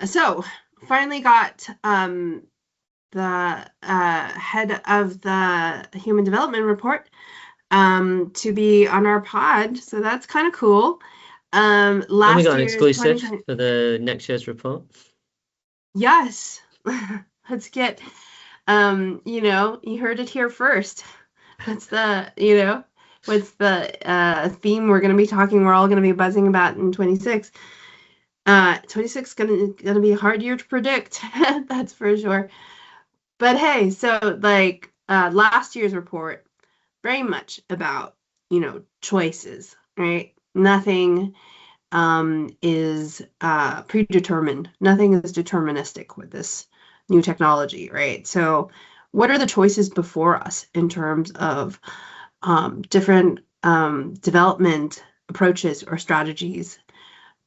So finally got the head of the Human Development Report to be on our pod. So that's kind of cool. And we got an exclusive for the next year's report. Yes. Let's get, you heard it here first. What's the theme we're going to be talking, we're all going to be buzzing about in 26. 26 is going to be a hard year to predict. That's for sure. But hey, so like last year's report, very much about, choices, right? Nothing is predetermined. Nothing is deterministic with this new technology, right? So what are the choices before us in terms of different development approaches or strategies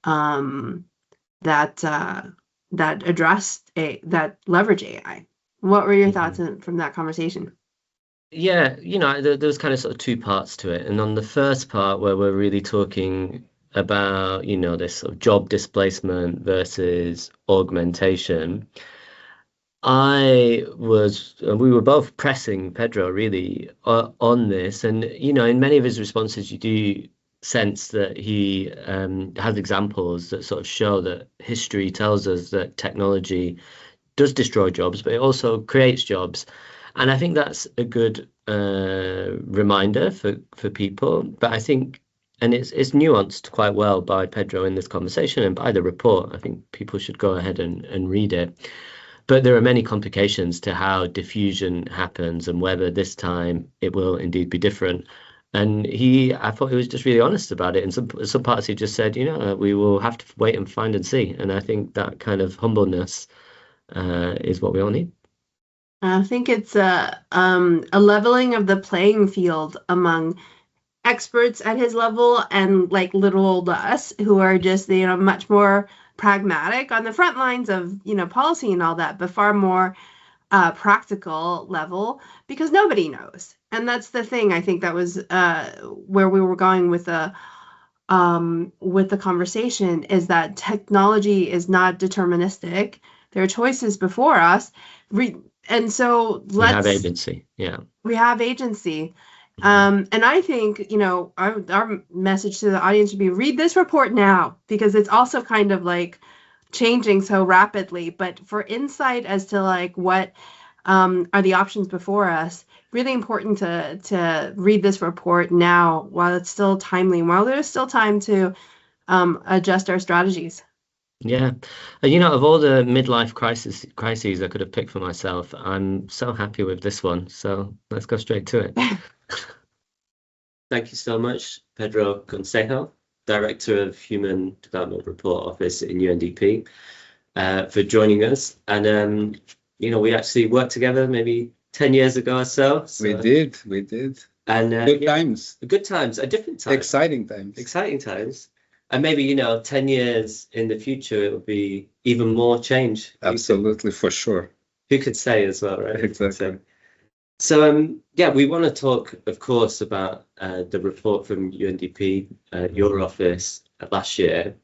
that leverage AI? What were your thoughts from that conversation? Yeah, there was kind of sort of two parts to it. And on the first part, where we're really talking about, this sort of job displacement versus augmentation, we were both pressing Pedro really on this. And, in many of his responses, you do sense that he has examples that sort of show that history tells us that technology does destroy jobs, but it also creates jobs. And I think that's a good reminder for people. But I think, and it's nuanced quite well by Pedro in this conversation and by the report. I think people should go ahead and read it. But there are many complications to how diffusion happens and whether this time it will indeed be different. And I thought he was just really honest about it. And some parts he just said, we will have to wait and find and see. And I think that kind of humbleness is what we all need. I think it's a leveling of the playing field among experts at his level and like little old us who are just, much more pragmatic on the front lines of, policy and all that, but far more practical level, because nobody knows. And that's the thing. I think that was where we were going with the conversation, is that technology is not deterministic. There are choices before us. And so we have agency. Yeah. We have agency. And I think, our message to the audience should be read this report now, because it's also kind of like changing so rapidly. But for insight as to like what are the options before us, really important to read this report now while it's still timely, while there's still time to adjust our strategies. Yeah. Of all the midlife crises I could have picked for myself, I'm so happy with this one. So let's go straight to it. Thank you so much, Pedro Conceição, Director of Human Development Report Office in UNDP, for joining us. And, we actually worked together maybe 10 years ago or so. We did. And good times. Good times, a different time. Exciting times. And maybe, 10 years in the future, it will be even more change. Absolutely, for sure. Who could say as well, right? Exactly. So, we want to talk, of course, about the report from UNDP, your office, last year.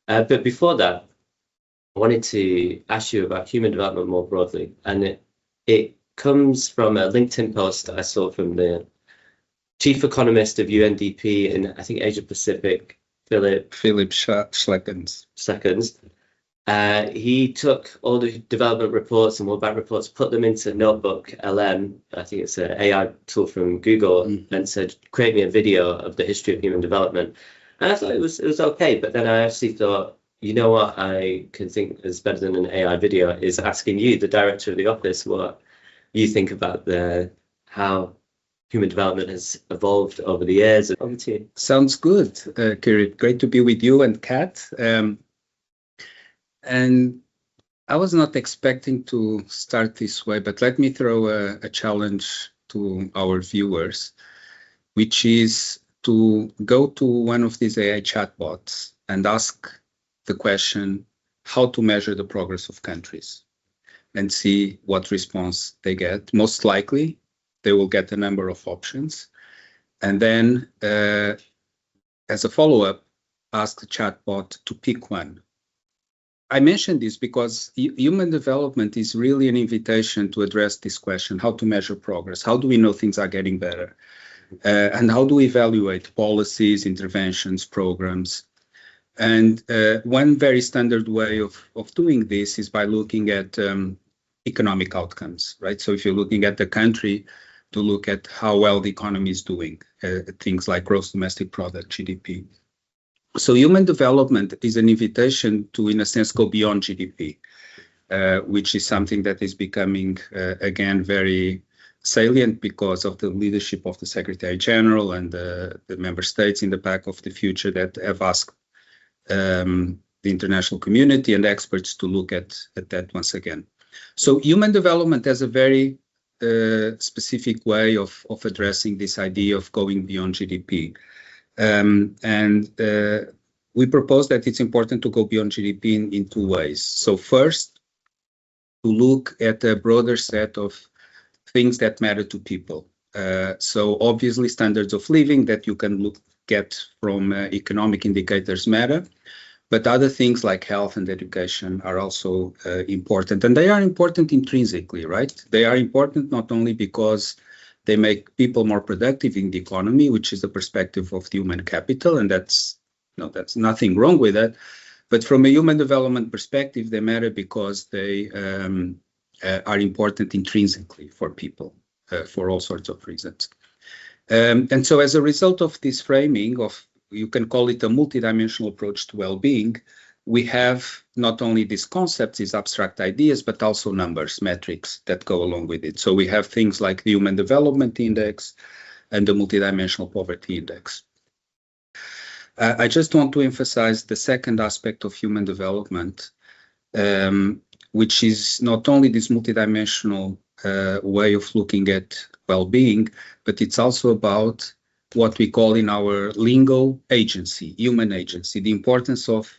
But before that, I wanted to ask you about human development more broadly. And it comes from a LinkedIn post I saw from the chief economist of UNDP in, I think, Asia Pacific, Philip Schleckens. He took all the development reports and World Bank reports, put them into Notebook LM. I think it's an AI tool from Google, and said, create me a video of the history of human development. And I thought it was okay. But then I actually thought, what I can think is better than an AI video is asking you, the director of the office, what you think about how human development has evolved over the years. Over to you. Sounds good, Kirit. Great to be with you and Kat. And I was not expecting to start this way, but let me throw a challenge to our viewers, which is to go to one of these AI chatbots and ask the question, how to measure the progress of countries, and see what response they get. Most likely, they will get a number of options. And then, as a follow-up, ask the chatbot to pick one. I mentioned this because human development is really an invitation to address this question: how to measure progress? How do we know things are getting better? And how do we evaluate policies, interventions, programs? And one very standard way of doing this is by looking at economic outcomes, right? So if you're looking at the country, to look at how well the economy is doing, things like gross domestic product, GDP. So human development is an invitation to, in a sense, go beyond GDP, which is something that is becoming, again, very salient because of the leadership of the Secretary General and the member states in the Pact of the Future that have asked the international community and experts to look at that once again. So human development has a very specific way of addressing this idea of going beyond GDP. We propose that it's important to go beyond GDP in two ways. So first, to look at a broader set of things that matter to people. So obviously standards of living that you can get from economic indicators matter, but other things like health and education are also important. And they are important intrinsically, right? They are important not only because they make people more productive in the economy, which is the perspective of the human capital, and that's nothing wrong with that. But from a human development perspective, they matter because they are important intrinsically for people for all sorts of reasons. And so as a result of this framing of, you can call it a multidimensional approach to well-being, we have not only these concepts, these abstract ideas, but also numbers, metrics that go along with it. So we have things like the Human Development Index and the Multidimensional Poverty Index. I just want to emphasize the second aspect of human development, which is not only this multidimensional way of looking at well-being, but it's also about what we call in our lingo agency, human agency, the importance of,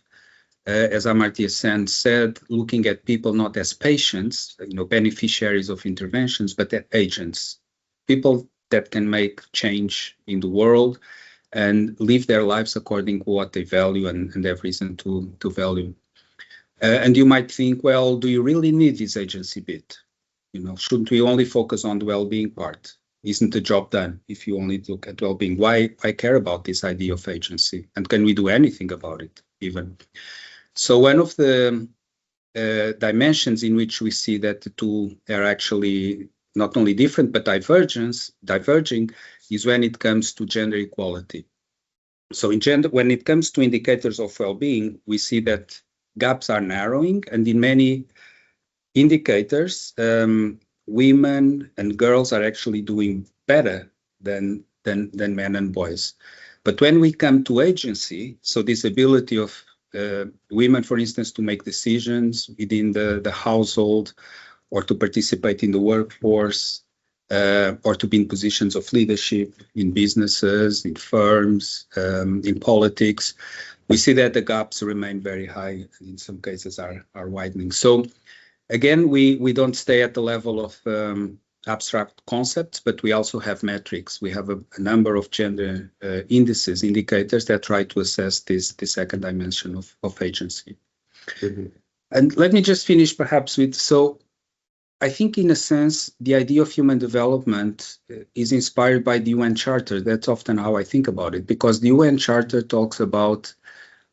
as Amartya Sen said, looking at people not as patients, beneficiaries of interventions, but as agents, people that can make change in the world and live their lives according to what they value and have reason to value. And you might think, well, do you really need this agency bit? Shouldn't we only focus on the well-being part? Isn't the job done if you only look at well-being? Why care about this idea of agency? And can we do anything about it even? So one of the dimensions in which we see that the two are actually not only different, but diverging is when it comes to gender equality. So when it comes to indicators of well-being, we see that gaps are narrowing, and in many indicators, women and girls are actually doing better than men and boys. But when we come to agency, so this ability of women, for instance, to make decisions within the household, or to participate in the workforce, or to be in positions of leadership in businesses, in firms, in politics, we see that the gaps remain very high, and in some cases are widening. So again, we don't stay at the level of abstract concepts, but we also have metrics. We have a number of gender indices, indicators that try to assess the second dimension of agency. Mm-hmm. And let me just finish perhaps with, so I think in a sense, the idea of human development is inspired by the UN Charter. That's often how I think about it, because the UN Charter talks about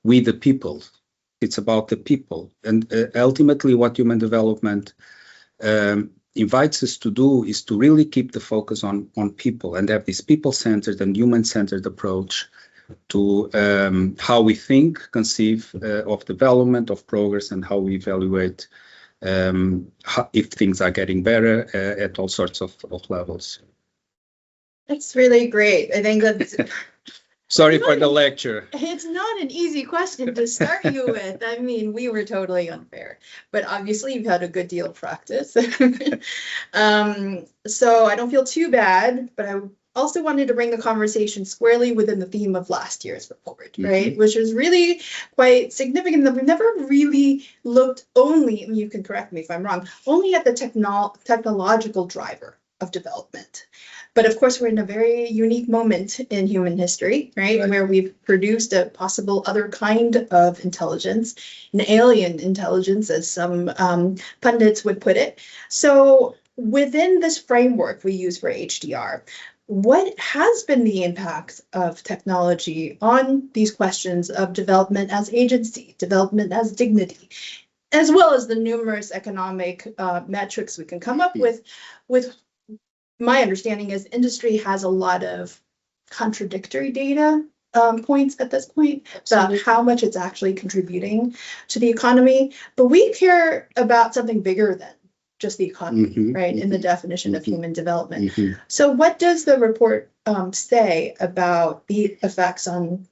we the people. It's about the people. And ultimately what human development invites us to do is to really keep the focus on people and have this people-centered and human-centered approach to how we think, conceive of development, of progress, and how we evaluate if things are getting better at all sorts of levels. That's really great. I think that's... Sorry for the lecture. It's not an easy question to start you with. I mean, we were totally unfair, but obviously you've had a good deal of practice. So I don't feel too bad, but I also wanted to bring the conversation squarely within the theme of last year's report, right? Which is really quite significant that we've never really looked only, and you can correct me if I'm wrong, only at the technological driver of development. But of course, we're in a very unique moment in human history, right? Where we've produced a possible other kind of intelligence, an alien intelligence, as some pundits would put it. So within this framework we use for HDR, what has been the impact of technology on these questions of development as agency, development as dignity, as well as the numerous economic metrics we can come up with my understanding is industry has a lot of contradictory data points at this point about how much it's actually contributing to the economy. But we care about something bigger than just the economy, right, in the definition of human development. So what does the report say about the effects on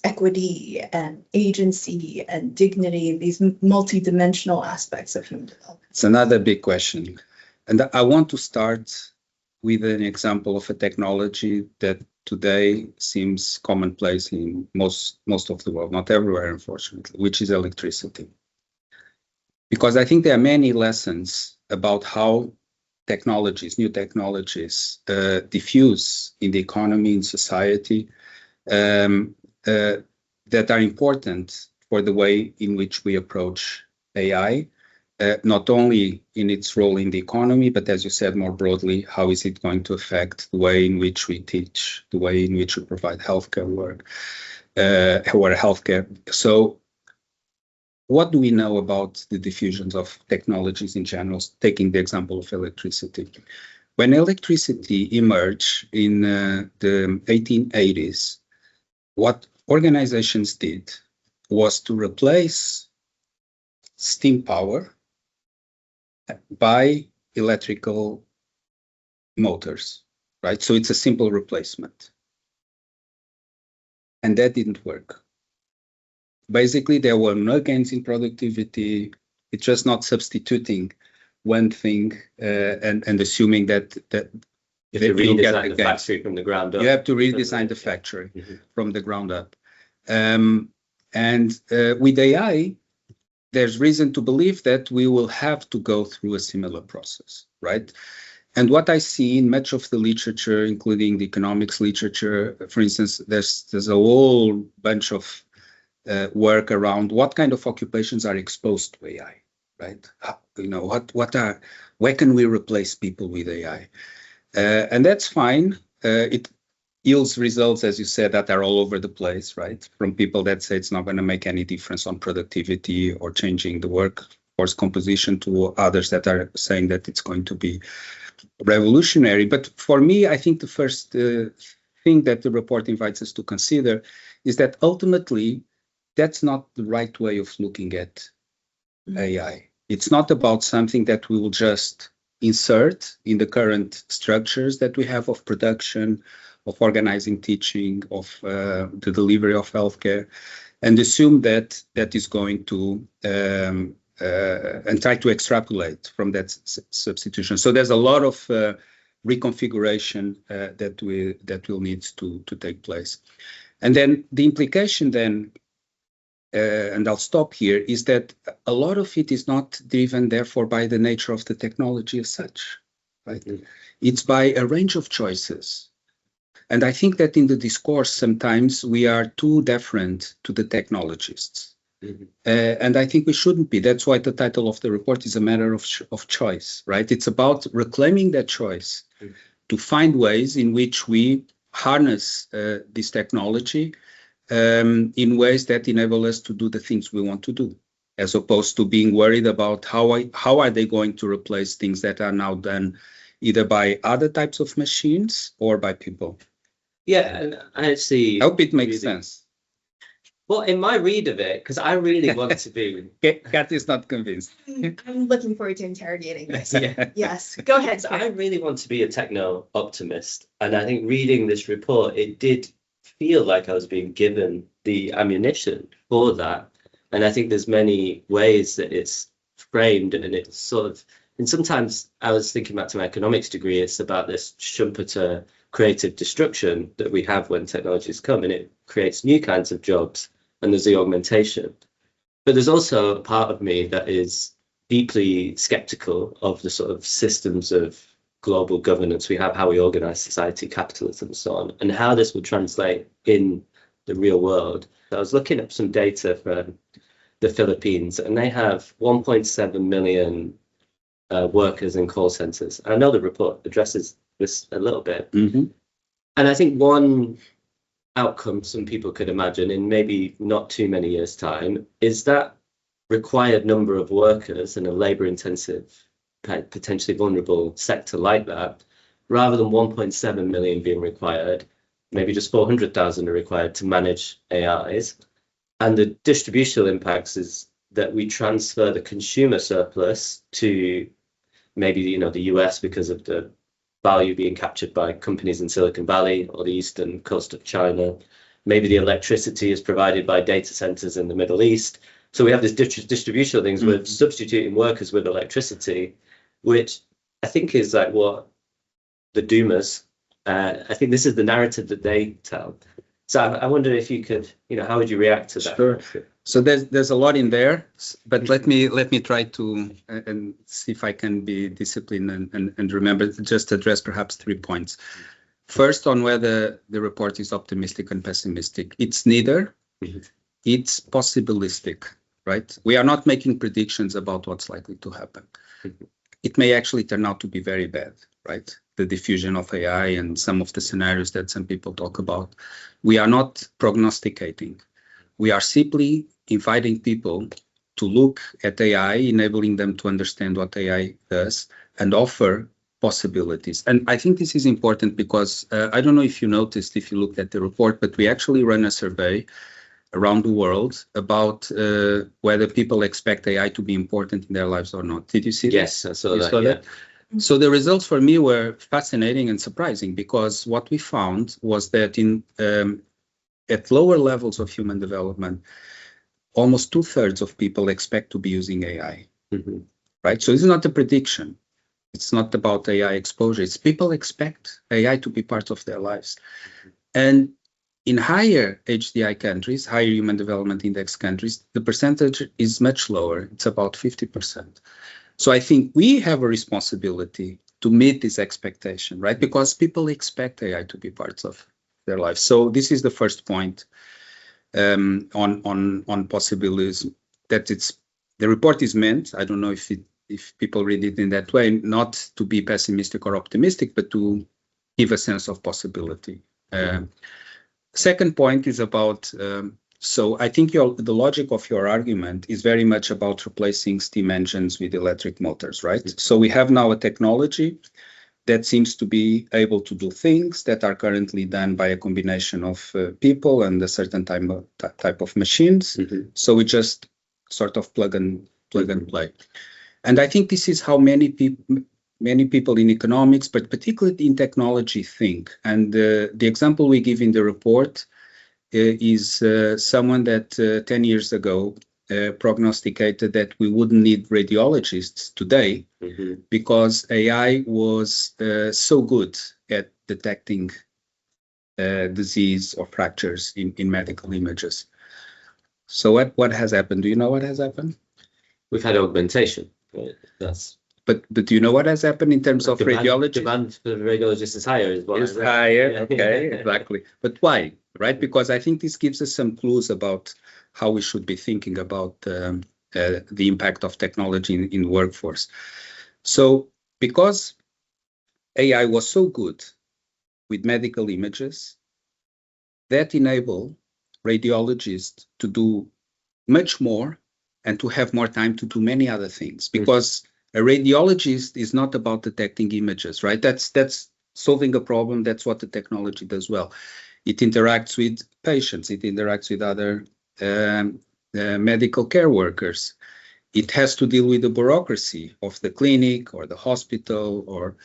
equity and agency and dignity, these multidimensional aspects of human development? It's another big question. And I want to start with an example of a technology that today seems commonplace in most of the world, not everywhere, unfortunately, which is electricity. Because I think there are many lessons about how technologies, new technologies, diffuse in the economy, in society, that are important for the way in which we approach AI. Not only in its role in the economy, but as you said, more broadly, how is it going to affect the way in which we teach, the way in which we provide healthcare work, or healthcare. So what do we know about the diffusions of technologies in general, taking the example of electricity? When electricity emerged in the 1880s, what organizations did was to replace steam power by electrical motors, right? So it's a simple replacement. And that didn't work. Basically, there were no gains in productivity. It's just not substituting one thing and assuming that you have to redesign the factory from the ground up. You have to redesign the factory from the ground up. And with AI, there's reason to believe that we will have to go through a similar process, right? And what I see in much of the literature, including the economics literature, for instance, there's a whole bunch of work around what kind of occupations are exposed to AI, right? You know, where can we replace people with AI? And that's fine. It yields results, as you said, that are all over the place, right? From people that say it's not going to make any difference on productivity or changing the workforce composition to others that are saying that it's going to be revolutionary. But for me, I think the first thing that the report invites us to consider is that ultimately, that's not the right way of looking at AI. It's not about something that we will just insert in the current structures that we have of production, of organizing teaching, of the delivery of healthcare, and assume that that is going to and try to extrapolate from that substitution. So there's a lot of reconfiguration that will need to take place. And then the implication then, and I'll stop here, is that a lot of it is not driven, therefore, by the nature of the technology as such, right? It's by a range of choices. And I think that in the discourse, sometimes we are too deferent to the technologists. And I think we shouldn't be. That's why the title of the report is a matter of choice, right? It's about reclaiming that choice to find ways in which we harness this technology in ways that enable us to do the things we want to do, as opposed to being worried about how are they going to replace things that are now done either by other types of machines or by people. Yeah, and I see. I hope it makes sense. Well, in my read of it, because I really want to be. Kat is not convinced. I'm looking forward to interrogating this. Yeah. Yes, go ahead. So I really want to be a techno optimist, and I think reading this report, it did feel like I was being given the ammunition for that. And I think there's many ways that it's framed, and it's sort of, and sometimes I was thinking back to my economics degree, it's about this Schumpeter creative destruction that we have when technologies come, and it creates new kinds of jobs, and there's the augmentation. But there's also a part of me that is deeply skeptical of the sort of systems of global governance, we have how we organize society, capitalism, and so on, and how this will translate in the real world. I was looking up some data for the Philippines, and they have 1.7 million workers in call centers. I know the report addresses this a little bit. Mm-hmm. And I think one outcome some people could imagine in maybe not too many years' time is that required number of workers in a labor-intensive, potentially vulnerable sector like that, rather than 1.7 million being required, maybe just 400,000 are required to manage AIs. And the distributional impacts is that we transfer the consumer surplus to maybe, the US because of the value being captured by companies in Silicon Valley or the eastern coast of China. Maybe the electricity is provided by data centers in the Middle East. So we have this distributional things with substituting workers with electricity, which I think is like what the doomers, I think this is the narrative that they tell. So I wonder if you could, how would you react to that? Sure. So there's a lot in there, but let me try to and see if I can be disciplined and remember just address perhaps 3 points. First, on whether the report is optimistic and pessimistic. It's neither. Mm-hmm. It's possibilistic, right? We are not making predictions about what's likely to happen. Mm-hmm. It may actually turn out to be very bad, right? The diffusion of AI and some of the scenarios that some people talk about. We are not prognosticating. We are simply inviting people to look at AI, enabling them to understand what AI does and offer possibilities. And I think this is important because I don't know if you noticed, if you looked at the report, but we actually ran a survey around the world about whether people expect AI to be important in their lives or not. Did you see that? Yes, I saw that. Yeah. So the results for me were fascinating and surprising because what we found was that at lower levels of human development, almost 2/3 of people expect to be using AI, right? So this is not a prediction. It's not about AI exposure. It's people expect AI to be part of their lives. And in higher HDI countries, higher human development index countries, the percentage is much lower. It's about 50%. So I think we have a responsibility to meet this expectation, right? Because people expect AI to be part of their lives. So this is the first point on possibilities, that the report is meant, I don't know if people read it in that way, not to be pessimistic or optimistic, but to give a sense of possibility. Second point is about, so I think the logic of your argument is very much about replacing steam engines with electric motors, right? So we have now a technology that seems to be able to do things that are currently done by a combination of people and a certain type of machines. So we just sort of plug and play. And I think this is how many people in economics, but particularly in technology, think. And the example we give in the report is someone that 10 years ago prognosticated that we wouldn't need radiologists today because AI was so good at detecting disease or fractures in medical images. So what has happened? Do you know what has happened? We've had augmentation. But do you know what has happened in terms of radiology? Demand for radiologists is higher. Is higher, okay, exactly. But why, right? Because I think this gives us some clues about how we should be thinking about the impact of technology in the workforce. So because AI was so good with medical images, that enabled radiologists to do much more and to have more time to do many other things. Because a radiologist is not about detecting images, right? That's solving a problem. That's what the technology does well. It interacts with patients. It interacts with other medical care workers. It has to deal with the bureaucracy of the clinic or the hospital or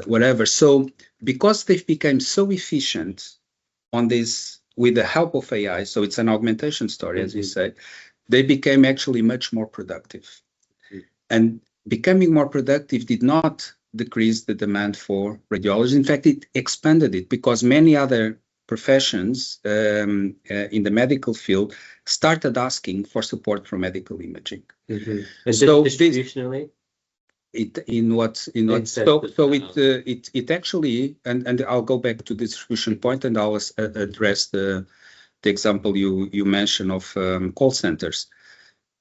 whatever. So because they've become so efficient on this with the help of AI, so it's an augmentation story, as you say, they became actually much more productive. And becoming more productive did not decrease the demand for radiology. In fact, it expanded it because many other professions in the medical field started asking for support for medical imaging. And so distributionally? it actually, and I'll go back to the distribution point, and I'll address the example you mentioned of call centers.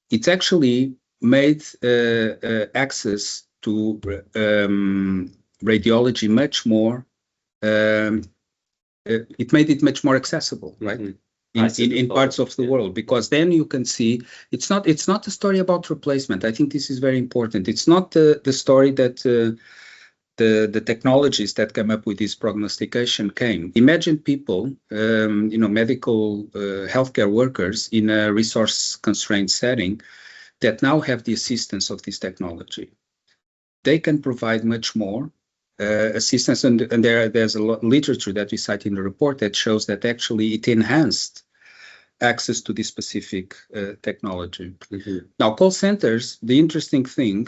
It's actually made access to radiology much more. It made it much more accessible, right? In parts of the world, because then you can see it's not a story about replacement. I think this is very important. It's not the story that the technologies that come up with this prognostication came. Imagine people, medical healthcare workers in a resource constrained setting that now have the assistance of this technology. They can provide much more assistance, and there's a lot of literature that we cite in the report that shows that actually it enhanced access to this specific technology. Now, call centers, the interesting thing,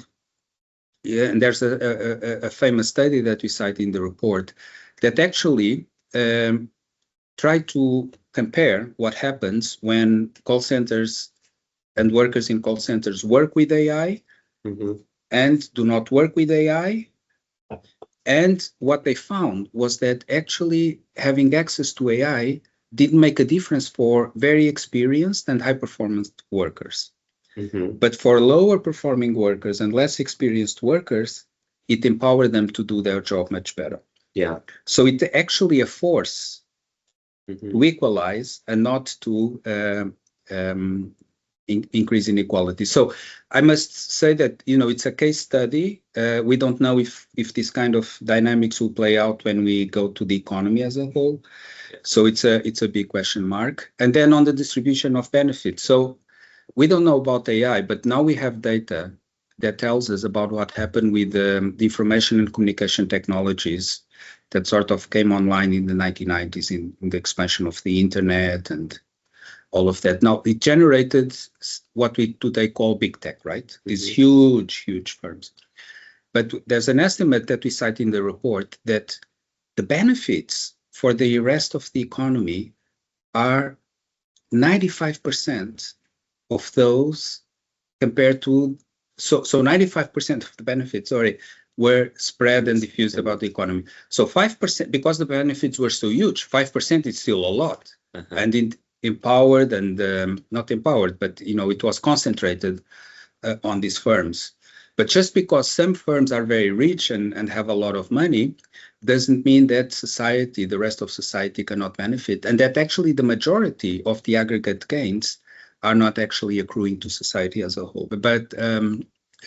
and there's a famous study that we cite in the report that actually try to compare what happens when call centers and workers in call centers work with AI and do not work with AI. And what they found was that actually having access to AI didn't make a difference for very experienced and high performance workers. But for lower performing workers and less experienced workers, it empowered them to do their job much better. Yeah. So it actually a force to equalize and not to increase inequality. So I must say that, it's a case study. We don't know if this kind of dynamics will play out when we go to the economy as a whole. So it's a big question mark. And then on the distribution of benefits. So we don't know about AI, but now we have data that tells us about what happened with the information and communication technologies that sort of came online in the 1990s in the expansion of the internet and all of that. Now, it generated what we today call big tech, right? These huge firms. But there's an estimate that we cite in the report that the benefits for the rest of the economy are 95% of those compared to, so 95% of the benefits, were spread and diffused about the economy. So 5%, because the benefits were so huge, 5% is still a lot. And empowered and not empowered, but it was concentrated on these firms. But just because some firms are very rich and have a lot of money, doesn't mean that society, the rest of society, cannot benefit, and that actually the majority of the aggregate gains are not actually accruing to society as a whole. But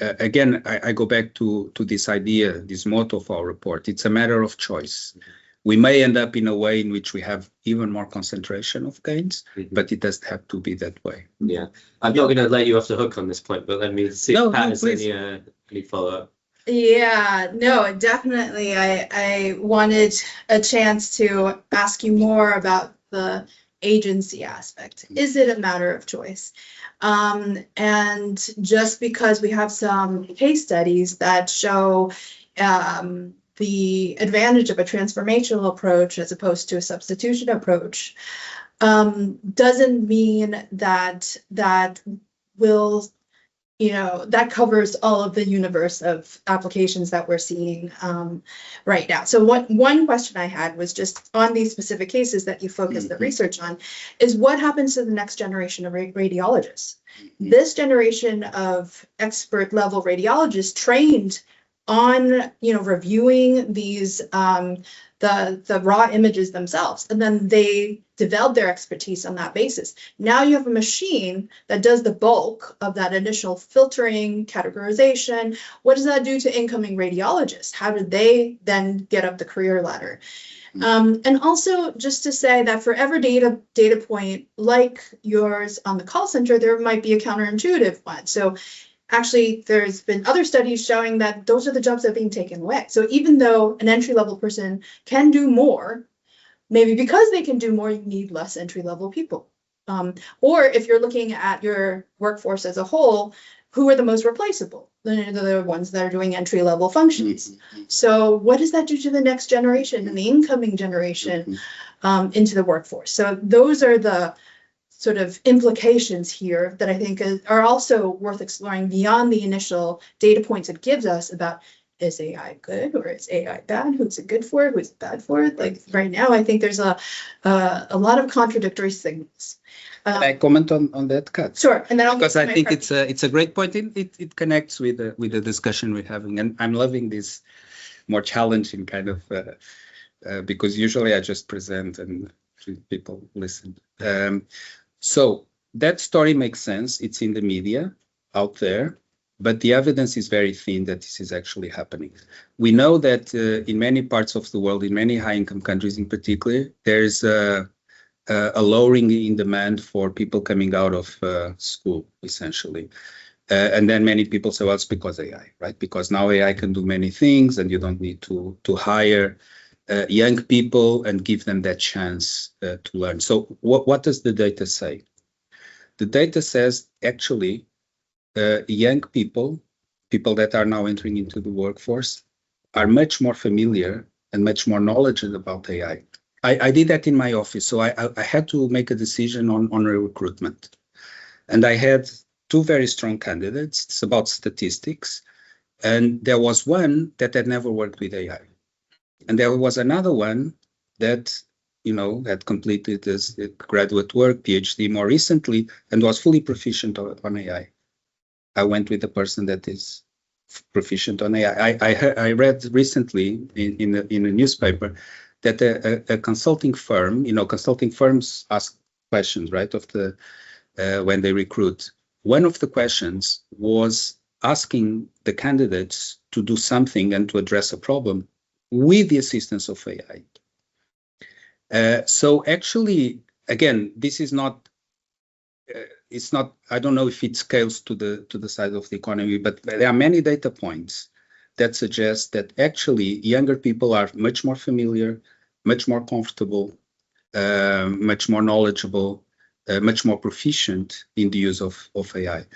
again, I go back to this idea, this motto of our report. It's a matter of choice. We may end up in a way in which we have even more concentration of gains, but it doesn't have to be that way. Yeah, I'm not going to let you off the hook on this point, but let me see if Pat has any follow-up. Yeah, no, definitely. I wanted a chance to ask you more about the agency aspect. Is it a matter of choice? And just because we have some case studies that show the advantage of a transformational approach as opposed to a substitution approach, doesn't mean that will, that covers all of the universe of applications that we're seeing right now. So one question I had was just on these specific cases that you focused the research on, is what happens to the next generation of radiologists? This generation of expert level radiologists trained on reviewing these the raw images themselves, and then they develop their expertise on that basis. Now you have a machine that does the bulk of that initial filtering, categorization. What does that do to incoming radiologists? How do they then get up the career ladder? And also just to say that for every data point like yours on the call center, there might be a counterintuitive one. So actually, there's been other studies showing that those are the jobs that are being taken away. So even though an entry-level person can do more, maybe because they can do more, you need less entry-level people. Or if you're looking at your workforce as a whole, who are the most replaceable? The ones that are doing entry-level functions. So what does that do to the next generation and the incoming generation into the workforce? So those are the sort of implications here that I think are also worth exploring beyond the initial data points it gives us about, is AI good or is AI bad? Who's it good for? Who's it bad for? Like right now, I think there's a lot of contradictory signals. Can I comment on that, Kat? Sure, and then I'll because I think it's a great point. It connects with the discussion we're having, and I'm loving this more challenging kind of because usually I just present and people listen. So that story makes sense. It's in the media out there, but the evidence is very thin that this is actually happening. We know that in many parts of the world, in many high-income countries in particular, there's a lowering in demand for people coming out of school, essentially. And then many people say, well, it's because AI, right? Because now AI can do many things and you don't need to hire young people and give them that chance to learn. So what does the data say? The data says actually young people that are now entering into the workforce are much more familiar and much more knowledgeable about AI. I did that in my office. So I had to make a decision on a recruitment. And I had two very strong candidates. It's about statistics. And there was one that had never worked with AI. And there was another one that, had completed his graduate work, PhD more recently, and was fully proficient on AI. I went with the person that is proficient on AI. I read recently in a newspaper that a consulting firm, consulting firms ask questions, right, when they recruit. One of the questions was asking the candidates to do something and to address a problem with the assistance of AI. So actually, again, this is not, it's not, I don't know if it scales to the side of the economy, but there are many data points that suggest that actually younger people are much more familiar, much more comfortable, much more knowledgeable, much more proficient in the use of AI.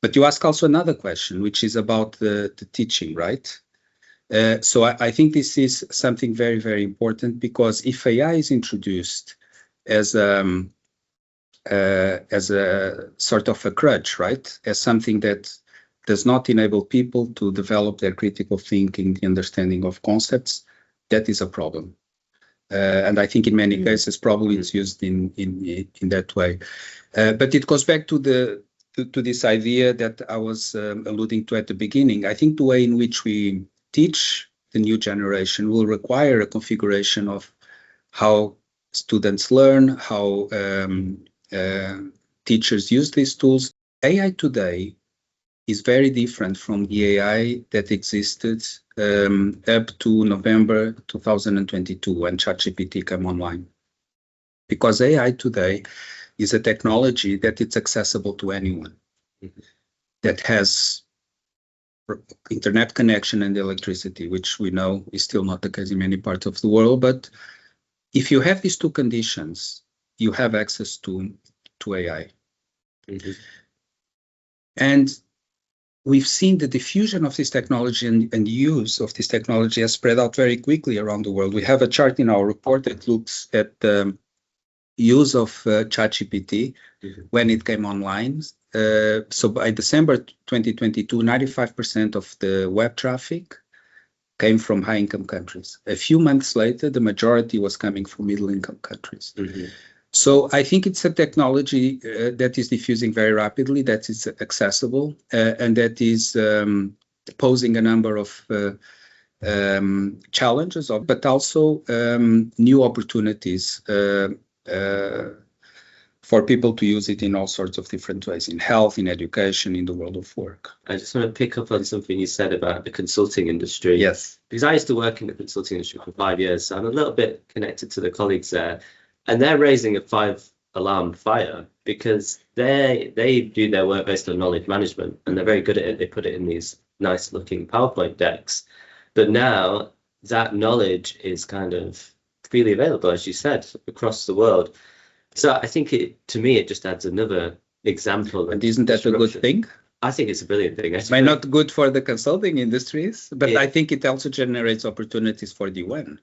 But you ask also another question, which is about the teaching, right? So I think this is something very, very important, because if AI is introduced as a sort of a crutch, right, as something that does not enable people to develop their critical thinking, the understanding of concepts, that is a problem. And I think in many cases, probably it's used in that way. But it goes back to this idea that I was alluding to at the beginning. I think the way in which we teach the new generation will require a configuration of how students learn, how teachers use these tools. AI today is very different from the AI that existed up to November 2022 when ChatGPT came online. Because AI today is a technology that it's accessible to anyone, that has internet connection and electricity, which we know is still not the case in many parts of the world. But if you have these two conditions, you have access to AI. And we've seen the diffusion of this technology and use of this technology has spread out very quickly around the world. We have a chart in our report that looks at the use of ChatGPT when it came online. So by December 2022, 95% of the web traffic came from high-income countries. A few months later, the majority was coming from middle-income countries. So I think it's a technology that is diffusing very rapidly, that is accessible, and that is posing a number of challenges, but also new opportunities for people to use it in all sorts of different ways, in health, in education, in the world of work. I just want to pick up on something you said about the consulting industry. Yes. Because I used to work in the consulting industry for 5 years, so I'm a little bit connected to the colleagues there. And they're raising a 5-alarm fire because they do their work based on knowledge management, and they're very good at it. They put it in these nice looking PowerPoint decks. But now that knowledge is kind of freely available, as you said, across the world. So I think to me, it just adds another example. And isn't that a good thing? I think it's a brilliant thing. It might not good for the consulting industries, but I think it also generates opportunities for the UN.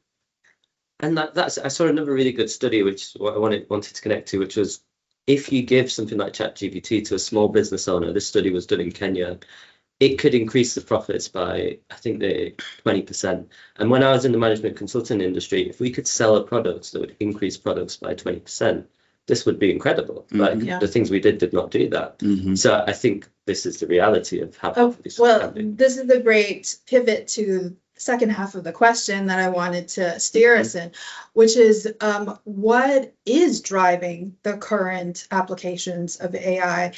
And I saw another really good study, which is what I wanted to connect to, which was if you give something like ChatGPT to a small business owner, this study was done in Kenya, it could increase the profits by, I think, 20%. And when I was in the management consulting industry, if we could sell a product that would increase products by 20%, this would be incredible. Like the things we did not do that. So I think this is the reality of how this can be. This is the great pivot to the second half of the question that I wanted to steer us in, which is what is driving the current applications of AI?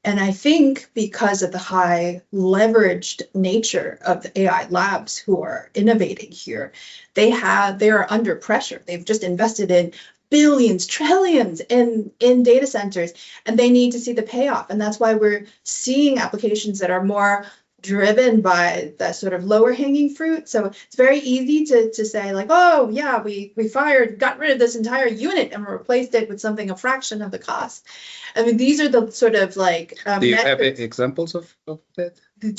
And I think because of the high leveraged nature of the AI labs who are innovating here, they are under pressure. They've just invested in billions, trillions in data centers, and they need to see the payoff. And that's why we're seeing applications that are more driven by that sort of lower hanging fruit. So it's very easy to say like, oh yeah, we got rid of this entire unit and replaced it with something a fraction of the cost. I mean, these are the sort of like do you have examples of that? But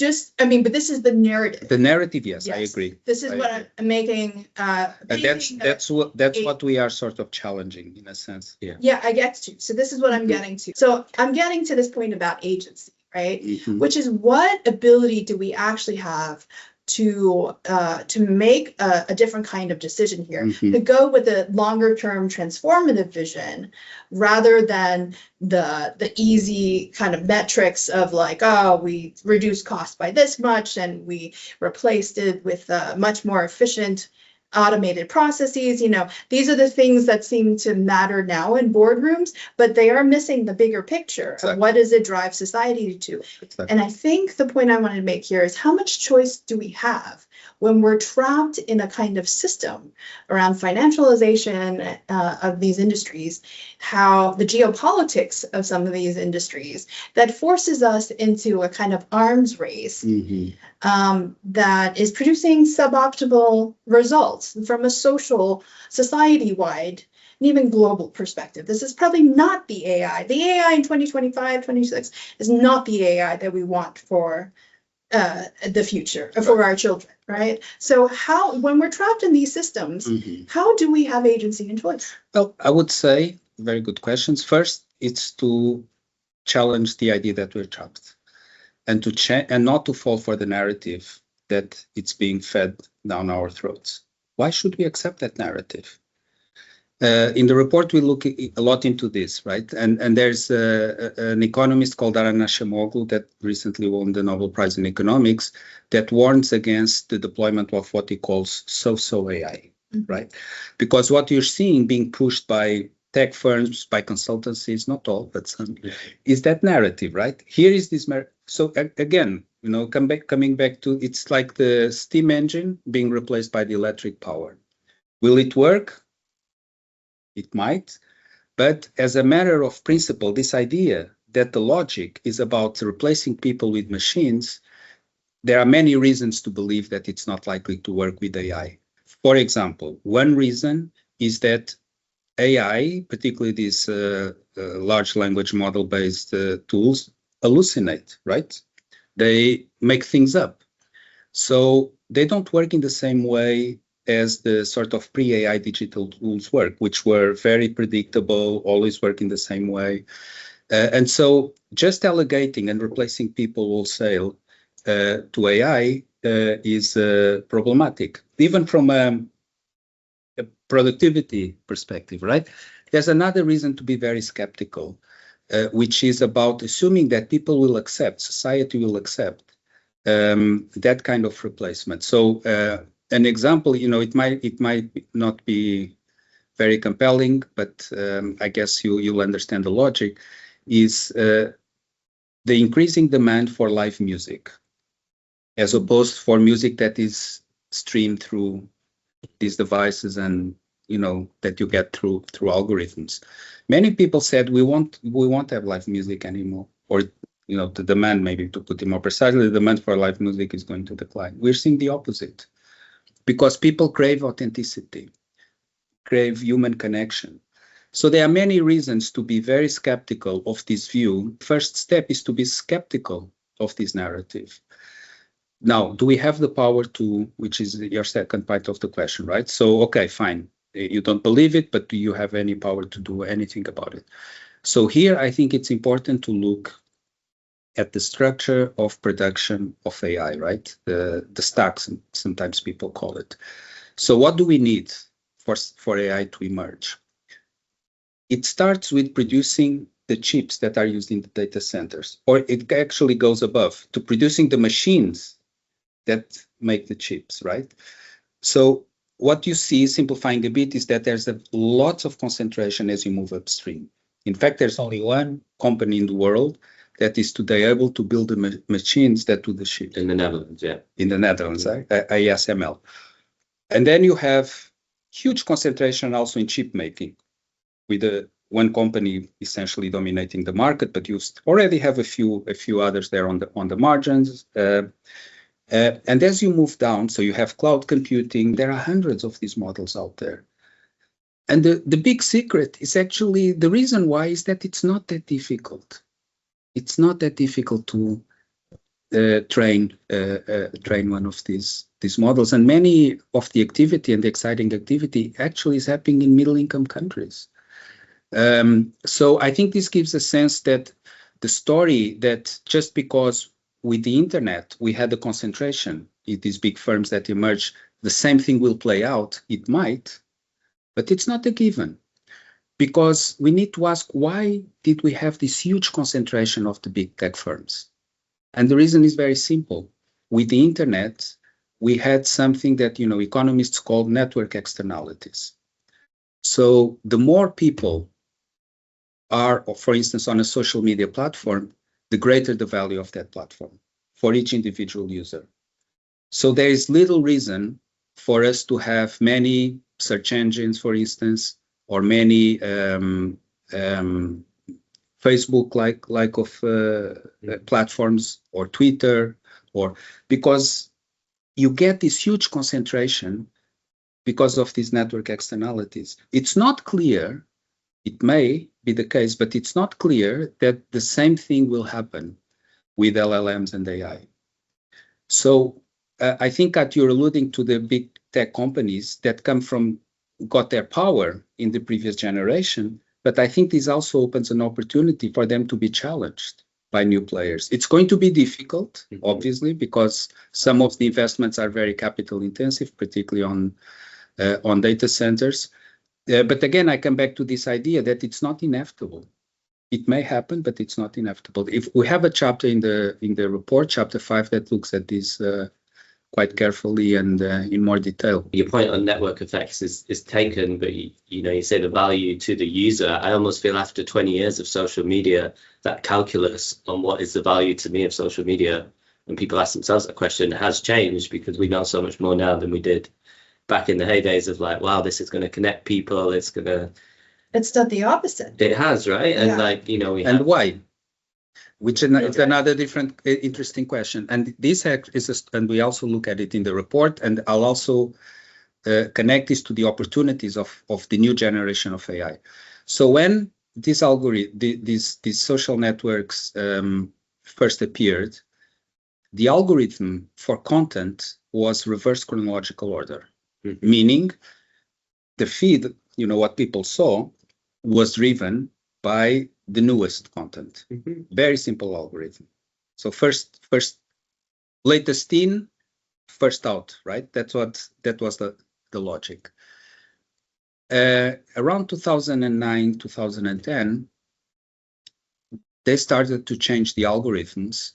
this is the narrative. The narrative, yes. I agree. This is what I'm making. That's what we are sort of challenging in a sense. Yeah, I get to. So this is what I'm getting to. So I'm getting to this point about agency, right? Which is what ability do we actually have to make a different kind of decision here, to go with a longer term transformative vision rather than the easy kind of metrics of like, oh, we reduced cost by this much and we replaced it with much more efficient automated processes. These are the things that seem to matter now in boardrooms, but they are missing the bigger picture of what does it drive society to. And I think the point I wanted to make here is how much choice do we have when we're trapped in a kind of system around financialization of these industries, how the geopolitics of some of these industries that forces us into a kind of arms race that is producing suboptimal results from a social, society-wide, and even global perspective. This is probably not the AI. The AI in 2025, 26 is not the AI that we want for the future, for our children, right? So when we're trapped in these systems, how do we have agency and choice? Well, I would say, very good questions. First, it's to challenge the idea that we're trapped and and not to fall for the narrative that it's being fed down our throats. Why should we accept that narrative? In the report, we look a lot into this, right? And there's an economist called Arana Shemoglu that recently won the Nobel Prize in Economics that warns against the deployment of what he calls so-so AI, right? Because what you're seeing being pushed by tech firms, by consultancies, not all, but some, is that narrative, right? Here is this. So again, coming back to, it's like the steam engine being replaced by the electric power. Will it work? It might, but as a matter of principle, this idea that the logic is about replacing people with machines, there are many reasons to believe that it's not likely to work with AI. For example, one reason is that AI, particularly these large language model-based tools, hallucinate, right? They make things up. So they don't work in the same way as the sort of pre-AI digital tools work, which were very predictable, always work in the same way. And so just delegating and replacing people wholesale to AI is problematic, even from a productivity perspective, right? There's another reason to be very skeptical, which is about assuming that people will accept, society will accept that kind of replacement. So an example, it might not be very compelling, but I guess you'll understand the logic, is the increasing demand for live music, as opposed for music that is streamed through these devices and that you get through algorithms. Many people said we won't have live music anymore, or the demand, maybe to put it more precisely, the demand for live music is going to decline. We're seeing the opposite. Because people crave authenticity, crave human connection. So there are many reasons to be very skeptical of this view. First step is to be skeptical of this narrative. Now, do we have the power to, which is your second part of the question, right? So, okay, fine. You don't believe it, but do you have any power to do anything about it? So here, I think it's important to look at the structure of production of AI, right? The stacks, sometimes people call it. So what do we need for AI to emerge? It starts with producing the chips that are used in the data centers, or it actually goes above to producing the machines that make the chips, right? So what you see, simplifying a bit, is that there's lots of concentration as you move upstream. In fact, there's only one company in the world that is today able to build the machines that do the chips. In the Netherlands, yeah. In the Netherlands, ASML. And then you have huge concentration also in chip making, with one company essentially dominating the market, but you already have a few others there on the margins. And as you move down, so you have cloud computing, there are hundreds of these models out there. And the big secret is actually, the reason why is that it's not that difficult. It's not that difficult to train one of these models. And many of the activity and the exciting activity actually is happening in middle-income countries. So I think this gives a sense that the story that just because with the internet we had a concentration in these big firms that emerge, the same thing will play out. It might, but it's not a given, because we need to ask, why did we have this huge concentration of the big tech firms? And the reason is very simple. With the internet, we had something that economists call network externalities. So the more people are, for instance, on a social media platform, the greater the value of that platform for each individual user. So there is little reason for us to have many search engines, for instance, or many Facebook-like of platforms, or Twitter, or because you get this huge concentration because of these network externalities. It's not clear. It may be the case, but it's not clear that the same thing will happen with LLMs and AI. So I think that you're alluding to the big tech companies that got their power in the previous generation, but I think this also opens an opportunity for them to be challenged by new players. It's going to be difficult, obviously, because some of the investments are very capital intensive, particularly on data centers. But again, I come back to this idea that it's not inevitable. It may happen, but it's not inevitable. If we have a chapter in the report, chapter 5, that looks at this quite carefully and in more detail. Your point on network effects is taken, but you say the value to the user. I almost feel after 20 years of social media, that calculus on what is the value to me of social media, and people ask themselves that question, has changed, because we know so much more now than we did back in the heydays of like, wow, this is going to connect people. It's done the opposite. It has, right? And and why? Which is another different, interesting question. And this is, and we also look at it in the report, and I'll also connect this to the opportunities of the new generation of AI. So when this algorithm, these social networks first appeared, the algorithm for content was reverse chronological order, meaning the feed, what people saw, was driven by the newest content. Very simple algorithm. So first latest in, first out, right? That was the logic. Around 2009, 2010, they started to change the algorithms.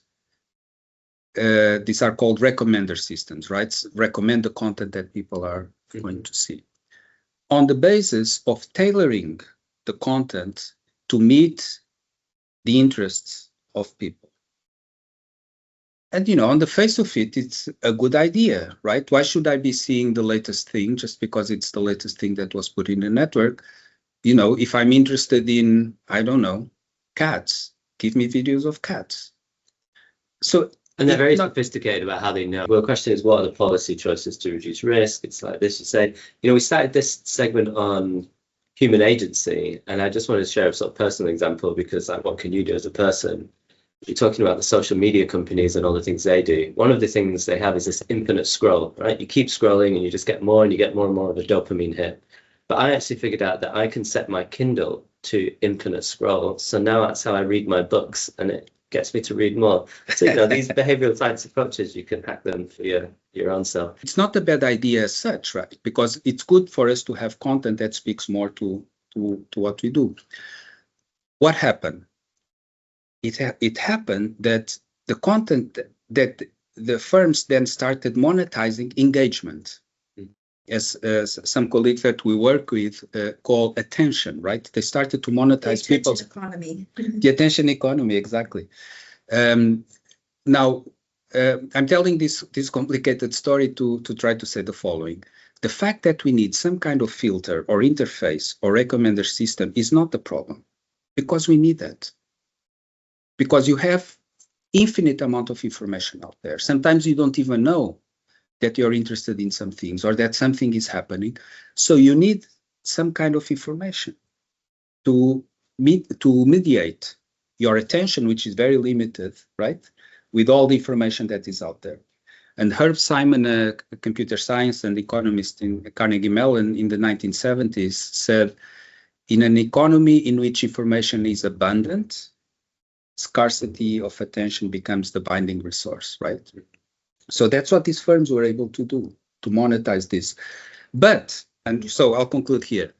These are called recommender systems, right? Recommend the content that people are going to see, on the basis of tailoring the content to meet the interests of people. And, on the face of it, it's a good idea, right? Why should I be seeing the latest thing just because it's the latest thing that was put in the network? If I'm interested in, I don't know, cats, give me videos of cats. So, and they're very sophisticated about how they know. Well, the question is, what are the policy choices to reduce risk? It's like this, you say, we started this segment on human agency, and I just wanted to share a sort of personal example, because like, what can you do as a person? You're talking about the social media companies and all the things they do. One of the things they have is this infinite scroll, right? You keep scrolling and you just get more and you get more and more of a dopamine hit. But I actually figured out that I can set my Kindle to infinite scroll. So now that's how I read my books, and it gets me to read more. So, you know, these behavioral science approaches, you can hack them for your own self. It's not a bad idea as such, right? Because it's good for us to have content that speaks more to what we do. What happened? It happened that the content that the firms then started monetizing engagement, as some colleagues that we work with call attention, right? They started to monetize people's economy. The attention economy, exactly. Now, I'm telling this complicated story to try to say the following. The fact that we need some kind of filter or interface or recommender system is not the problem, because we need that. Because you have infinite amount of information out there. Sometimes you don't even know that you're interested in some things or that something is happening. So you need some kind of information to mediate your attention, which is very limited, right? With all the information that is out there. And Herb Simon, a computer science and economist in Carnegie Mellon in the 1970s, said, in an economy in which information is abundant, scarcity of attention becomes the binding resource, right? So that's what these firms were able to do, to monetize this. But, and so I'll conclude here,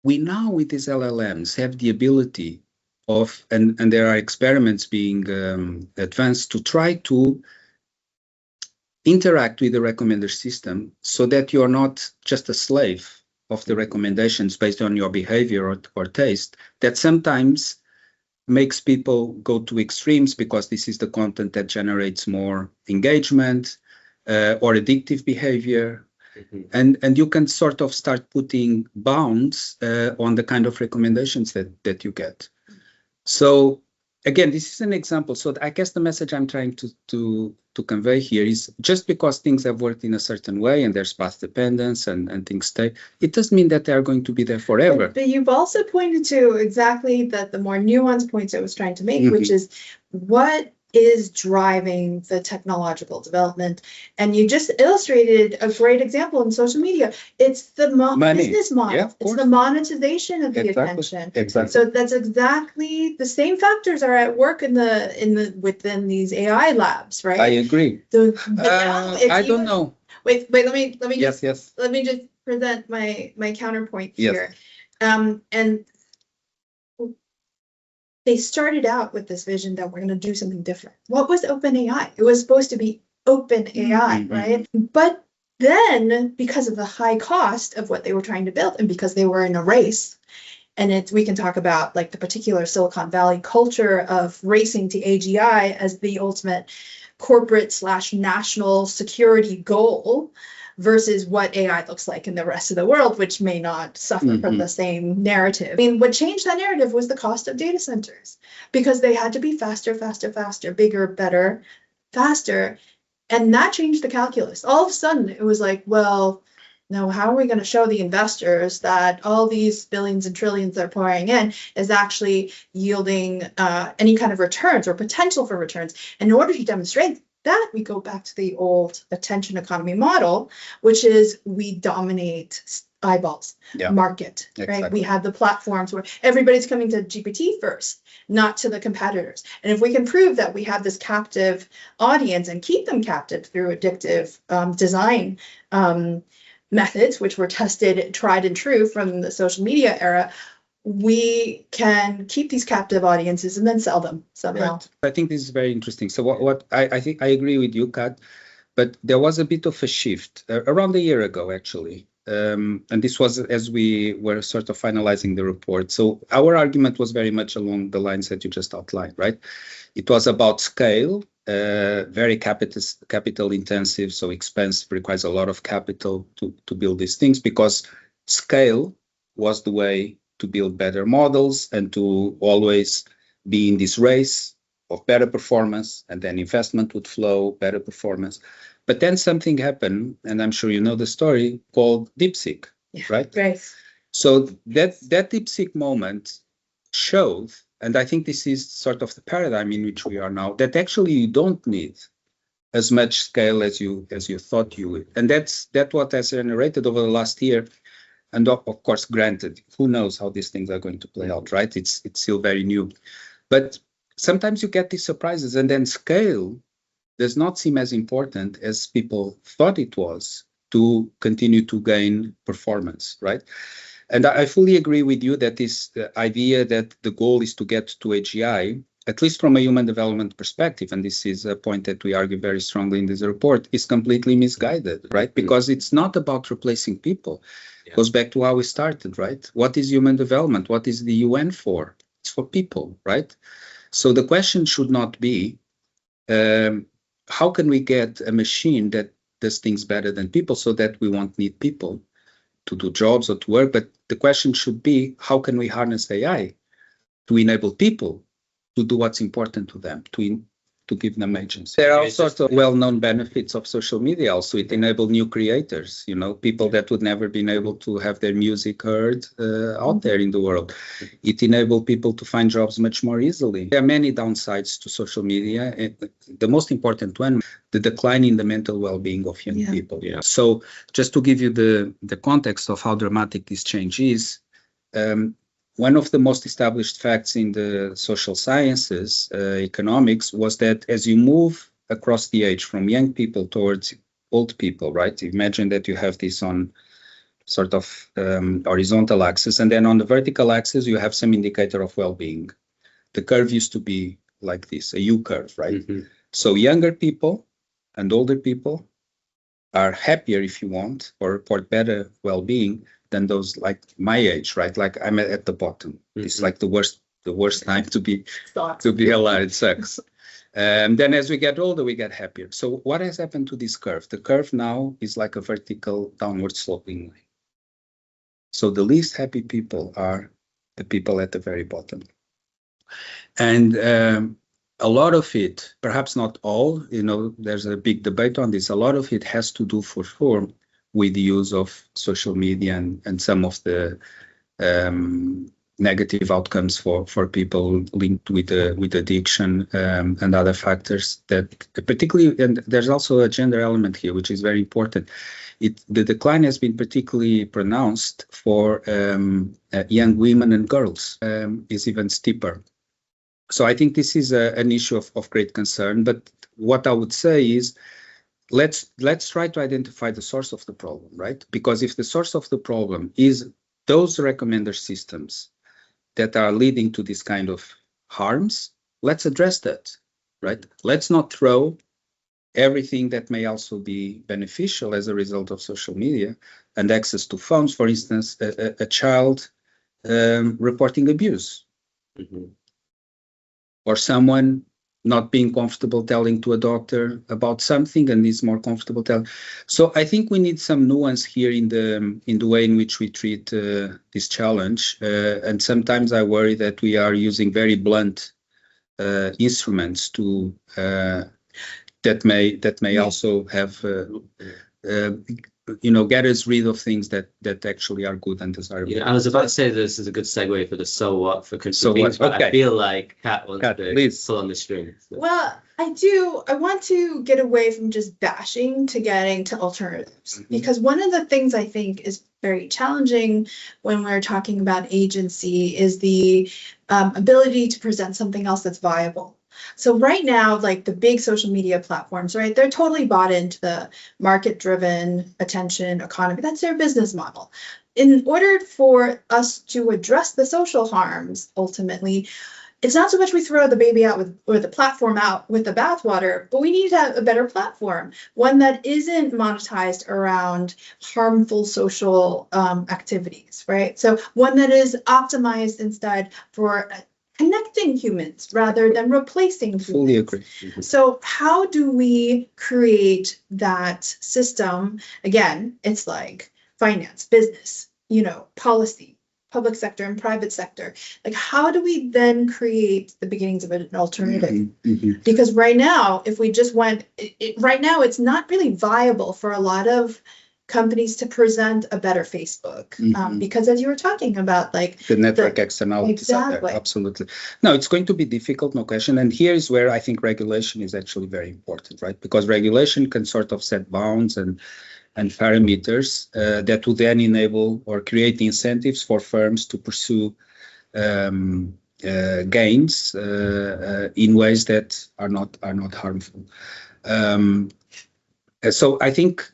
we now with these LLMs have the ability of, and there are experiments being advanced to try to interact with the recommender system so that you're not just a slave of the recommendations based on your behavior or taste, that sometimes makes people go to extremes because this is the content that generates more engagement or addictive behavior. Mm-hmm. And you can sort of start putting bounds on the kind of recommendations that you get. So again, this is an example. So I guess the message I'm trying to convey here is just because things have worked in a certain way and there's path dependence and things stay, it doesn't mean that they are going to be there forever. But you've also pointed to exactly the more nuanced points I was trying to make, mm-hmm. which is what is driving the technological development. And you just illustrated a great example in social media. It's the business model. Yeah, it's the monetization of the attention. Exactly. So that's exactly the same factors are at work within these AI labs, right? I agree. I don't know. Wait, let me yes. Let me just present my counterpoint yes. here. And they started out with this vision that we're going to do something different. What was OpenAI? It was supposed to be OpenAI, mm-hmm. right? But then, because of the high cost of what they were trying to build, and because they were in a race, and we can talk about like the particular Silicon Valley culture of racing to AGI as the ultimate corporate/national security goal, versus what AI looks like in the rest of the world, which may not suffer mm-hmm. from the same narrative. I mean, what changed that narrative was the cost of data centers, because they had to be faster, bigger, better, faster. And that changed the calculus. All of a sudden, it was like, well, now how are we going to show the investors that all these billions and trillions they're pouring in is actually yielding any kind of returns or potential for returns? And in order to demonstrate that, we go back to the old attention economy model, which is we dominate eyeballs, market, exactly. right? We have the platforms where everybody's coming to GPT first, not to the competitors. And if we can prove that we have this captive audience and keep them captive through addictive design methods, which were tested, tried and true from the social media era, we can keep these captive audiences and then sell them somehow. Right. I think this is very interesting. So what I think I agree with you, Kat, but there was a bit of a shift around a year ago, actually. And this was as we were sort of finalizing the report. So our argument was very much along the lines that you just outlined, right? It was about scale, very capital intensive, so expensive, requires a lot of capital to build these things, because scale was the way to build better models and to always be in this race of better performance, and then investment would flow, better performance. But then something happened, and I'm sure you know the story, called DeepSeek, right? Right. So that DeepSeek moment showed, and I think this is sort of the paradigm in which we are now, that actually you don't need as much scale as you thought you would. And that's what has generated over the last year And of course, granted, who knows how these things are going to play out, right? It's still very new. But sometimes you get these surprises, and then scale does not seem as important as people thought it was to continue to gain performance, right? And I fully agree with you that this idea that the goal is to get to AGI, at least from a human development perspective, and this is a point that we argue very strongly in this report, is completely misguided, right? Because it's not about replacing people. It goes back to how we started, right? What is human development? What is the UN for? It's for people, right? So the question should not be, how can we get a machine that does things better than people so that we won't need people to do jobs or to work? But the question should be, how can we harness AI to enable people to do what's important to them, to give them agency? There are all sorts of well-known benefits of social media. Also, it enabled new creators, people that would never been able to have their music heard out there in the world. It enabled people to find jobs much more easily. There are many downsides to social media. The most important one, the decline in the mental well-being of young people. Yeah. So just to give you the context of how dramatic this change is, one of the most established facts in the social sciences, economics, was that as you move across the age from young people towards old people, right? Imagine that you have this on sort of horizontal axis, and then on the vertical axis, you have some indicator of well-being. The curve used to be like this, a U-curve, right? Mm-hmm. So younger people and older people are happier, if you want, or report better well-being than those like my age, right? Like I'm at the bottom. Mm-hmm. It's like the worst time to be alive. It sucks. And then as we get older, we get happier. So what has happened to this curve? The curve now is like a vertical downward sloping line. So the least happy people are the people at the very bottom. And a lot of it, perhaps not all, there's a big debate on this. A lot of it has to do for sure with the use of social media and some of the negative outcomes for people linked with addiction and other factors that particularly, and there's also a gender element here, which is very important. The decline has been particularly pronounced for young women and girls, is even steeper. So I think this is an issue of great concern. But what I would say is, let's try to identify the source of the problem, right? Because if the source of the problem is those recommender systems that are leading to this kind of harms, let's address that, right? Let's not throw everything that may also be beneficial as a result of social media and access to phones. For instance, a child reporting abuse, mm-hmm. or someone not being comfortable telling to a doctor about something and is more comfortable telling. So I think we need some nuance here in the way in which we treat this challenge. And sometimes I worry that we are using very blunt instruments to that may also have get us rid of things that actually are good and desirable. Yeah, I was about to say this is a good segue for the so what for convenience, but okay. I feel like Kat wants to pull on the string. So. Well, I do. I want to get away from just bashing to getting to alternatives, mm-hmm. because one of the things I think is very challenging when we're talking about agency is the ability to present something else that's viable. So right now, like the big social media platforms, right, they're totally bought into the market-driven attention economy. That's their business model. In order for us to address the social harms, ultimately, it's not so much we throw the baby out or the platform out with the bathwater, but we need to have a better platform, one that isn't monetized around harmful social activities, right? So one that is optimized instead for connecting humans rather than replacing humans. Fully agree. Mm-hmm. So how do we create that system? Again, it's like finance, business, policy, public sector and private sector. Like, how do we then create the beginnings of an alternative? Mm-hmm. Because right now, if we just went, right now, it's not really viable for a lot of companies to present a better Facebook, mm-hmm. Because as you were talking about, like the network externalities, exactly. Absolutely. No, it's going to be difficult, no question. And here is where I think regulation is actually very important, right? Because regulation can sort of set bounds and and parameters that will then enable or create incentives for firms to pursue gains in ways that are not harmful. So I think,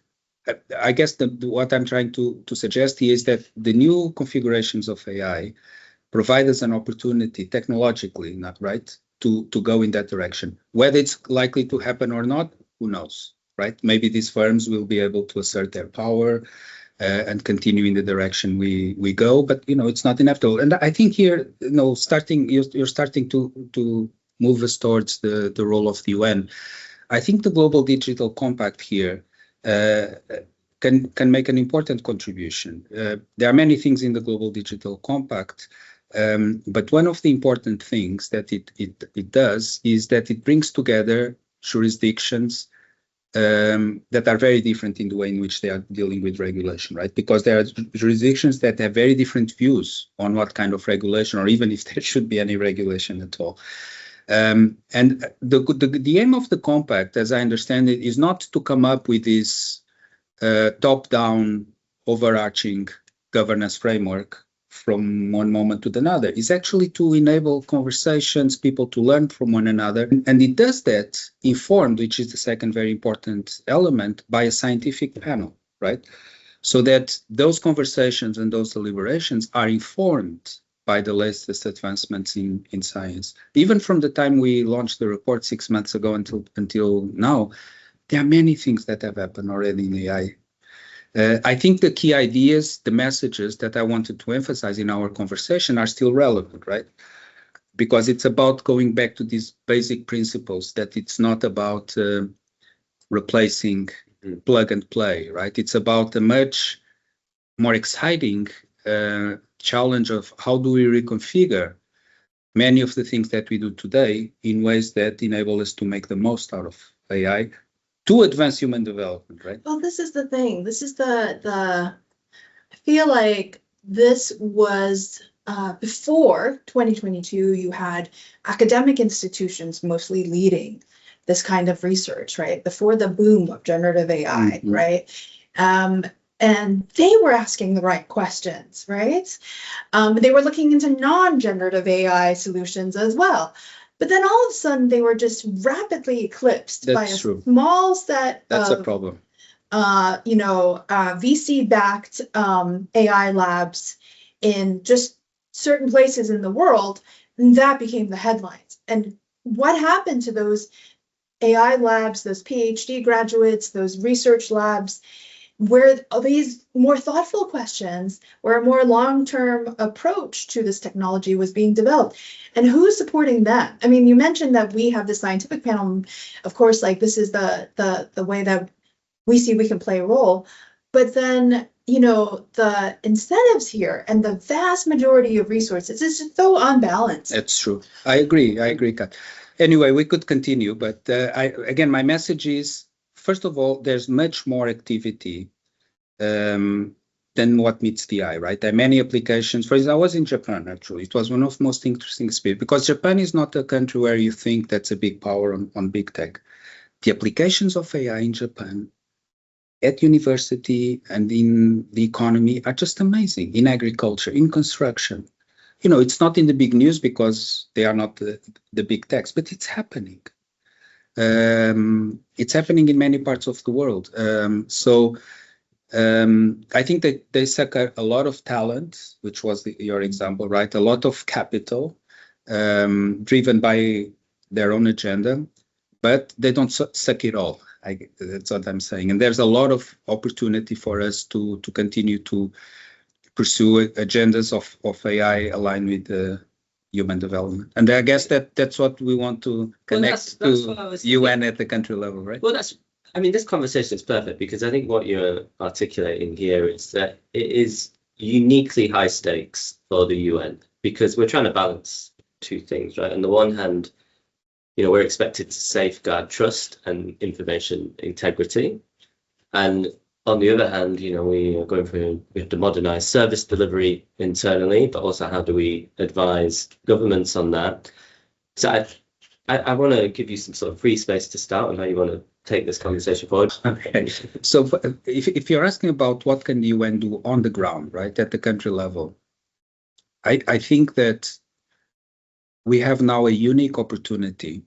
I guess what I'm trying to suggest here is that the new configurations of AI provide us an opportunity technologically, not right, to go in that direction. Whether it's likely to happen or not, who knows, right? Maybe these firms will be able to assert their power and continue in the direction we go, but it's not inevitable. And I think here, you're starting to move us towards the role of the UN. I think the Global Digital Compact here can make an important contribution. There are many things in the Global Digital Compact, but one of the important things that it does is that it brings together jurisdictions that are very different in the way in which they are dealing with regulation, right? Because there are jurisdictions that have very different views on what kind of regulation, or even if there should be any regulation at all. And the aim of the compact, as I understand it, is not to come up with this top-down, overarching governance framework from one moment to another. It's actually to enable conversations, people to learn from one another. And it does that informed, which is the second very important element, by a scientific panel, right? So that those conversations and those deliberations are informed by the latest advancements in science. Even from the time we launched the report 6 months ago until now, there are many things that have happened already in AI. I think the key ideas, the messages that I wanted to emphasize in our conversation are still relevant, right? Because it's about going back to these basic principles, that it's not about replacing plug and play, right? It's about a much more exciting challenge of how do we reconfigure many of the things that we do today in ways that enable us to make the most out of AI to advance human development, right? Well, this is the thing. This is I feel like this was before 2022, you had academic institutions mostly leading this kind of research, right? Before the boom of generative AI, right? And they were asking the right questions, right? They were looking into non-generative AI solutions as well. But then all of a sudden, they were just rapidly eclipsed by a small set That's of, a problem. VC-backed AI labs in just certain places in the world, and that became the headlines. And what happened to those AI labs, those PhD graduates, those research labs, where these more thoughtful questions, where a more long-term approach to this technology was being developed? And who's supporting that? I mean, you mentioned that we have the scientific panel. Of course, like this is the way that we see we can play a role. But then, the incentives here and the vast majority of resources is just so unbalanced. That's true. I agree, Kat. Anyway, we could continue, but again, my message is, first of all, there's much more activity than what meets the eye, right? There are many applications. For example, I was in Japan, actually. It was one of the most interesting experiences, because Japan is not a country where you think that's a big power on big tech. The applications of AI in Japan at university and in the economy are just amazing, in agriculture, in construction. It's not in the big news because they are not the big techs, but it's happening. It's happening in many parts of the world. I think that they suck a lot of talent, which was your example, right? A lot of capital driven by their own agenda, but they don't suck it all. That's what I'm saying. And there's a lot of opportunity for us to continue to pursue agendas of AI aligned with human development. And I guess that's what we want to connect to UN at the country level, right? Well, this conversation is perfect, because I think what you're articulating here is that it is uniquely high stakes for the UN, because we're trying to balance two things, right? On the one hand, we're expected to safeguard trust and information integrity. And on the other hand, we have to modernize service delivery internally, but also how do we advise governments on that? So I want to give you some sort of free space to start on how you want to take this conversation forward. Okay. So if you're asking about what can the UN do on the ground, right, at the country level, I think that we have now a unique opportunity.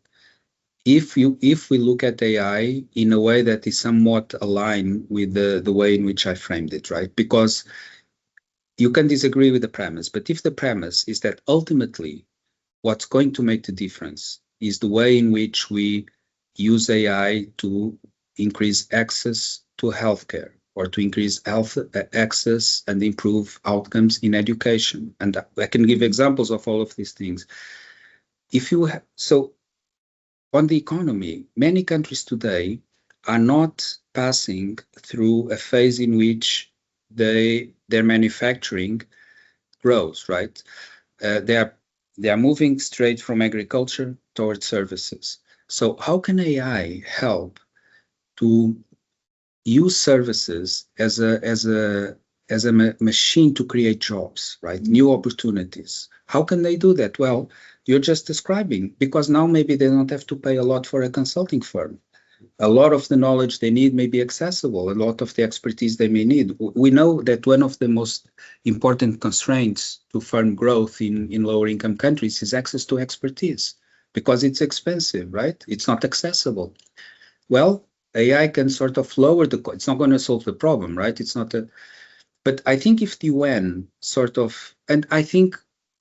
If we look at AI in a way that is somewhat aligned with the way in which I framed it, right? Because you can disagree with the premise, but if the premise is that ultimately what's going to make the difference is the way in which we use AI to increase access to healthcare or to increase health access and improve outcomes in education. And I can give examples of all of these things. So on the economy, many countries today are not passing through a phase in which their manufacturing grows, right? They are moving straight from agriculture towards services. So how can AI help to use services as a machine to create jobs, right? New opportunities. How can they do that? Well, you're just describing, because now maybe they don't have to pay a lot for a consulting firm. A lot of the knowledge they need may be accessible, a lot of the expertise they may need. We know that one of the most important constraints to firm growth in lower income countries is access to expertise, because it's expensive, right? It's not accessible. Well, AI can sort of lower it's not going to solve the problem, right? But I think if the UN and I think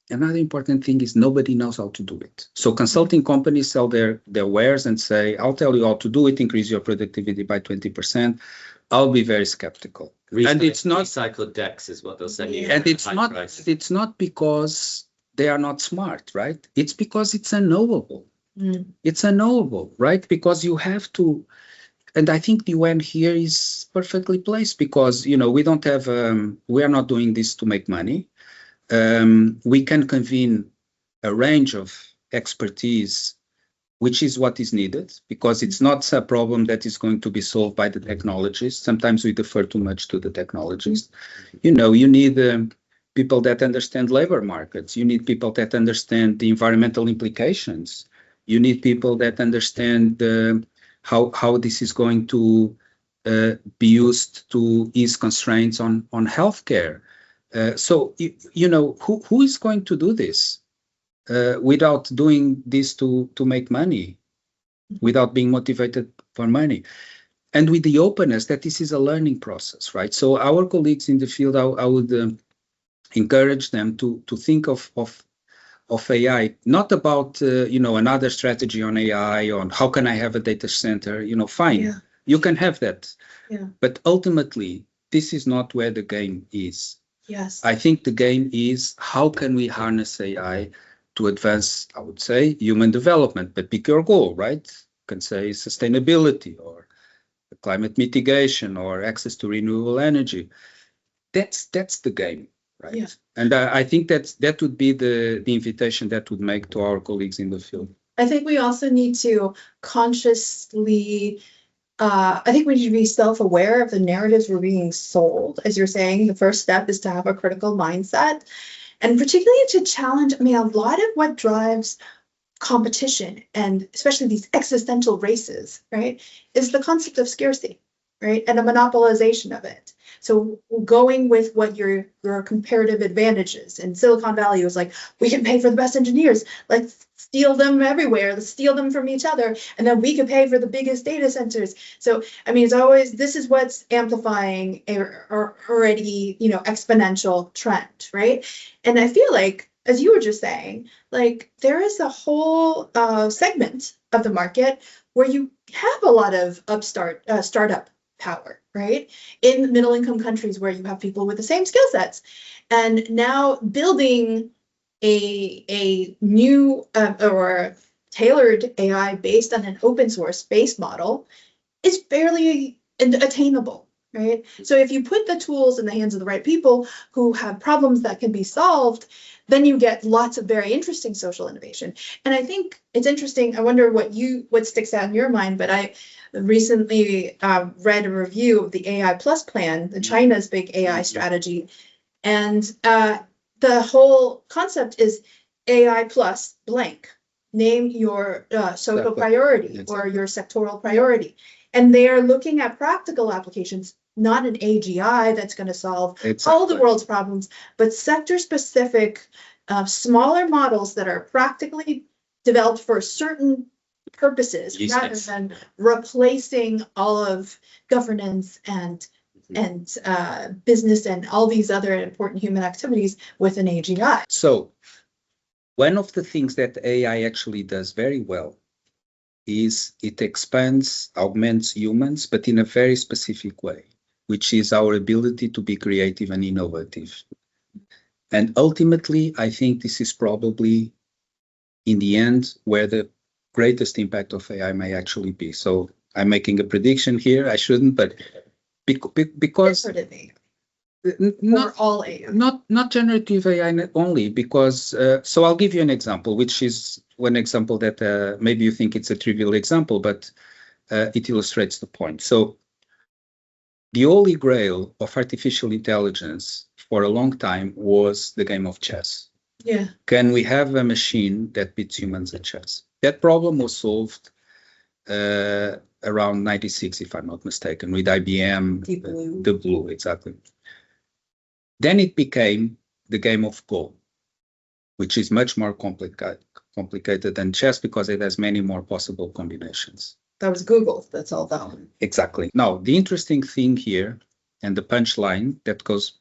another important thing is nobody knows how to do it. So consulting companies sell their wares and say, I'll tell you how to do it, increase your productivity by 20%. I'll be very skeptical. And it's not recycled decks is what they'll send you. And it's not because they are not smart, right? It's because it's unknowable. It's unknowable, right? Because you have to, and I think the UN here is perfectly placed because, we don't have, we are not doing this to make money. We can convene a range of expertise, which is what is needed, because it's not a problem that is going to be solved by the technologists. Sometimes we defer too much to the technologists. You need people that understand labor markets. You need people that understand the environmental implications. You need people that understand how this is going to be used to ease constraints on healthcare. So, who is going to do this without doing this to make money, without being motivated for money? And with the openness that this is a learning process, right? So our colleagues in the field, I would encourage them to think of AI, not about, another strategy on AI, on how can I have a data center, fine, you can have that. Yeah. But ultimately, this is not where the game is. Yes. I think the game is how can we harness AI to advance, I would say, human development, but pick your goal, right? You can say sustainability or climate mitigation or access to renewable energy. That's the game, right? Yeah. And I think that would be the invitation that would make to our colleagues in the field. I think we also need to consciously I think we need to be self-aware of the narratives we're being sold. As you're saying, the first step is to have a critical mindset, and particularly to challenge, a lot of what drives competition, and especially these existential races, right, is the concept of scarcity, right, and a monopolization of it. So going with what your comparative advantages, and Silicon Valley was like, we can pay for the best engineers, let's steal them everywhere, let's steal them from each other, and then we could pay for the biggest data centers. So, it's always, this is what's amplifying a already, exponential trend, right? And I feel like, as you were just saying, like there is a whole segment of the market where you have a lot of startup power, right? In middle income countries where you have people with the same skill sets, and now building a new or tailored AI based on an open source base model is barely attainable, right? So if you put the tools in the hands of the right people who have problems that can be solved, then you get lots of very interesting social innovation. And I think it's interesting. I wonder what sticks out in your mind, but I recently read a review of the AI Plus plan, the China's big AI strategy, and the whole concept is AI plus blank, name your social Exactly. priority or your sectoral priority. And they are looking at practical applications, not an AGI that's going to solve all the world's problems, but sector-specific, smaller models that are practically developed for certain purposes, rather than replacing all of governance and business and all these other important human activities with an AGI. So one of the things that AI actually does very well is it expands, augments humans, but in a very specific way, which is our ability to be creative and innovative. And ultimately, I think this is probably, in the end, where the greatest impact of AI may actually be. So I'm making a prediction here. I shouldn't, but because not all AI, not generative AI only, because so I'll give you an example, which is one example that maybe you think it's a trivial example, but it illustrates the point. So the holy grail of artificial intelligence for a long time was the game of chess. Yeah. Can we have a machine that beats humans at chess? That problem was solved around 96, if I'm not mistaken, with IBM. Deep Blue. The Blue, exactly. Then it became the game of Go, which is much more complicated than chess because it has many more possible combinations. That was Google. That's all that one. Exactly. Now, the interesting thing here, and the punchline that goes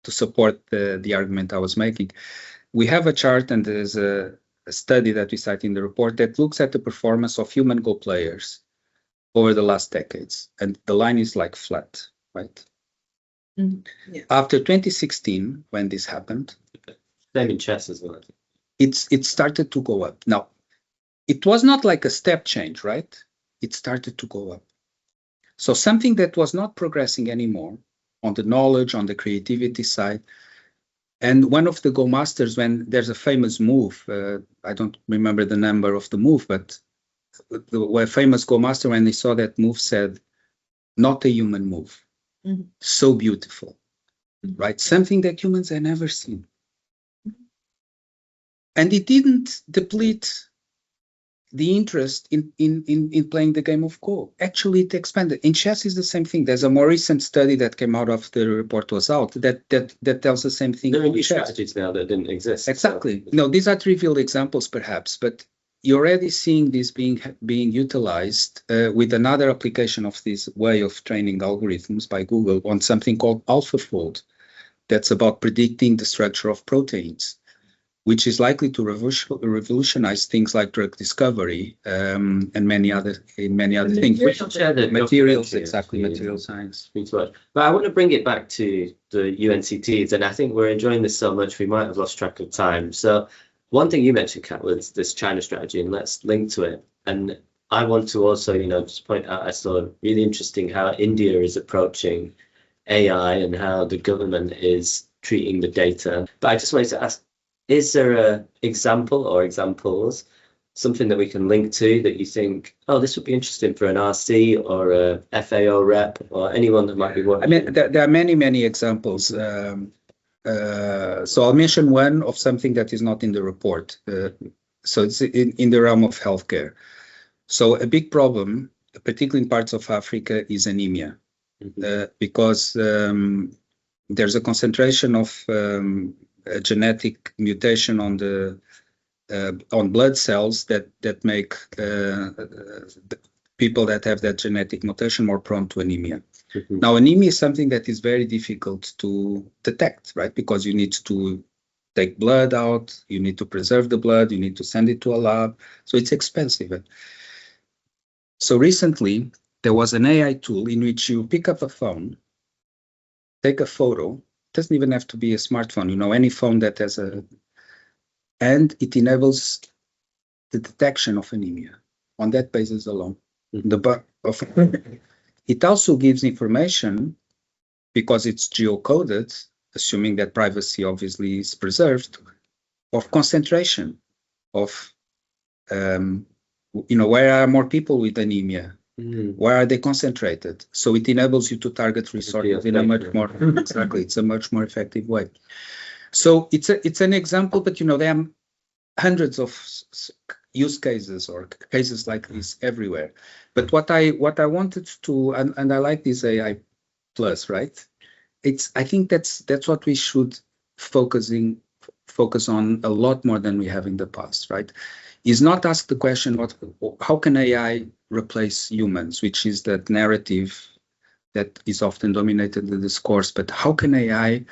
to support the argument I was making, we have a chart, and there's a study that we cite in the report that looks at the performance of human Go players over the last decades. And the line is like flat, right? Mm-hmm. Yeah. After 2016, when this happened, same in chess as well. It started to go up. Now, it was not like a step change, right? It started to go up. So something that was not progressing anymore on the knowledge, on the creativity side. And one of the Go masters, when there's a famous move, I don't remember the number of the move, but the famous Go master, when they saw that move, said, "Not a human move." Mm-hmm. So beautiful, right? Something that humans had never seen. And it didn't deplete the interest in playing the game of Go. Actually, it expanded. In chess is the same thing. There's a more recent study that came out after the report was out that tells the same thing. There are new strategies now that didn't exist. Exactly. No, these are trivial examples, perhaps, but you're already seeing this being utilized with another application of this way of training algorithms by Google on something called AlphaFold. That's about predicting the structure of proteins, which is likely to revolutionize things like drug discovery and many other things. We should share the materials, exactly, material science. But I want to bring it back to the UNCTs, and I think we're enjoying this so much we might have lost track of time. So one thing you mentioned, Kat, was this China strategy, and let's link to it. And I want to also, just point out, I saw really interesting how India is approaching AI and how the government is treating the data. But I just wanted to ask, is there an example or examples, something that we can link to that you think, oh, this would be interesting for an RC or a FAO rep or anyone that might be working? I mean, there are many examples. So I'll mention one of something that is not in the report. So it's in the realm of healthcare. So a big problem, particularly in parts of Africa, is anemia, because there's a concentration of a genetic mutation on the on blood cells that make people that have that genetic mutation more prone to anemia. Now, anemia is something that is very difficult to detect, right? Because you need to take blood out, you need to preserve the blood, you need to send it to a lab. So it's expensive. So recently, there was an AI tool in which you pick up a phone, take a photo. It doesn't even have to be a smartphone, any phone that has and it enables the detection of anemia on that basis alone. It also gives information, because it's geocoded, assuming that privacy obviously is preserved, of concentration, of where are more people with anemia, where are they concentrated? So it enables you to target resources in a much more it's a much more effective way. So it's an example, but there are hundreds of use cases or cases like this everywhere. But what I wanted to, and I like this AI plus, right? I think that's what we should focus on a lot more than we have in the past, right? Is not ask the question, how can AI replace humans, which is that narrative that is often dominated the discourse, but how can AI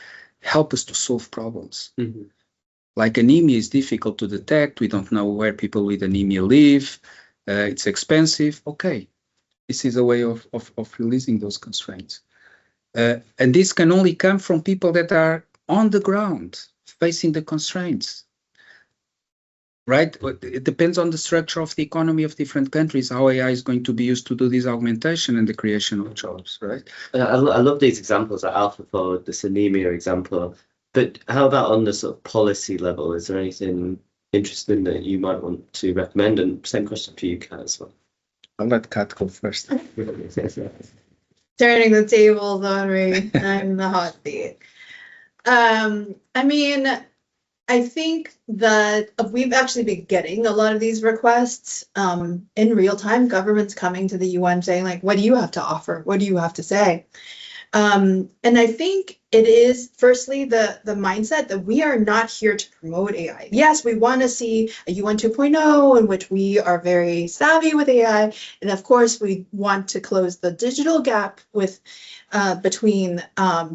help us to solve problems? Mm-hmm. Like anemia is difficult to detect. We don't know where people with anemia live. It's expensive. Okay, this is a way of releasing those constraints. And this can only come from people that are on the ground, facing the constraints. Right? It depends on the structure of the economy of different countries, how AI is going to be used to do this augmentation and the creation of jobs, right? I love these examples, like AlphaFold, this anemia example. But how about on the sort of policy level? Is there anything interesting that you might want to recommend? And same question for you, Kat, as well. I'll let Kat go first. Turning the tables on me. I'm the hot seat. I mean, I think that we've actually been getting a lot of these requests in real time. Governments coming to the UN saying, like, what do you have to offer? What do you have to say? And I think it is, firstly, the mindset that we are not here to promote AI. Yes, we want to see a UN 2.0 in which we are very savvy with AI. And of course, we want to close the digital gap with between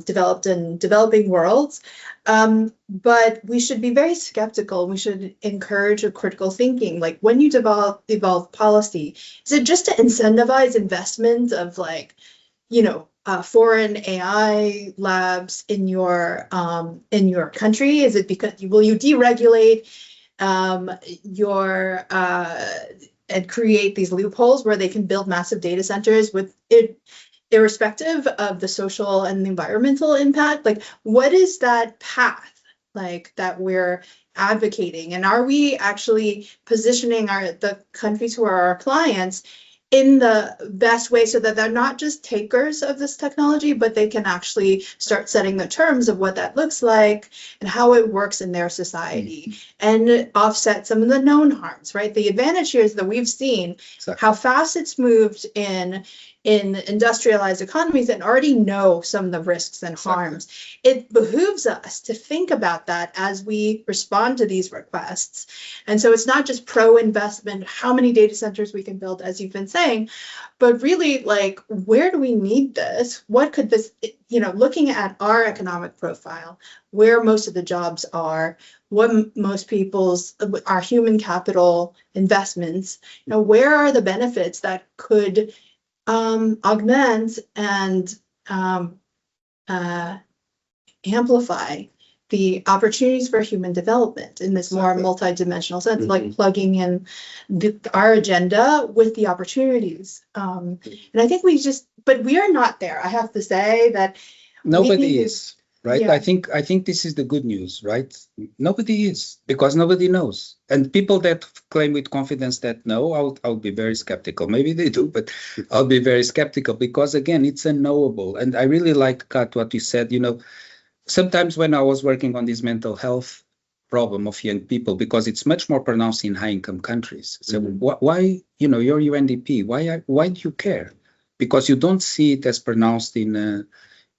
developed and developing worlds. But we should be very skeptical. We should encourage a critical thinking. Like, when you evolve policy, is it just to incentivize investment of, like, foreign AI labs in your country? Is it because will you deregulate your and create these loopholes where they can build massive data centers with it, irrespective of the social and the environmental impact? Like, what is that path like that we're advocating? And are we actually positioning the countries who are our clients in the best way so that they're not just takers of this technology, but they can actually start setting the terms of what that looks like and how it works in their society and offset some of the known harms, right? The advantage here is that we've seen how fast it's moved in industrialized economies and already know some of the risks and harms. It behooves us to think about that as we respond to these requests. And so it's not just pro-investment, how many data centers we can build, as you've been saying, but really, like, where do we need this? What could this, looking at our economic profile, where most of the jobs are, what most our human capital investments, where are the benefits that could augment and amplify the opportunities for human development in this more multidimensional sense, like plugging in our agenda with the opportunities. And I think but we are not there. I have to say that nobody is. Right. Yeah. I think this is the good news, right? Nobody is, because nobody knows. And people that claim with confidence that know, I'll be very skeptical. Maybe they do, but I'll be very skeptical because, again, it's unknowable. And I really like, Kat, what you said. Sometimes when I was working on this mental health problem of young people, because it's much more pronounced in high-income countries. So why, you're UNDP, why do you care? Because you don't see it as pronounced in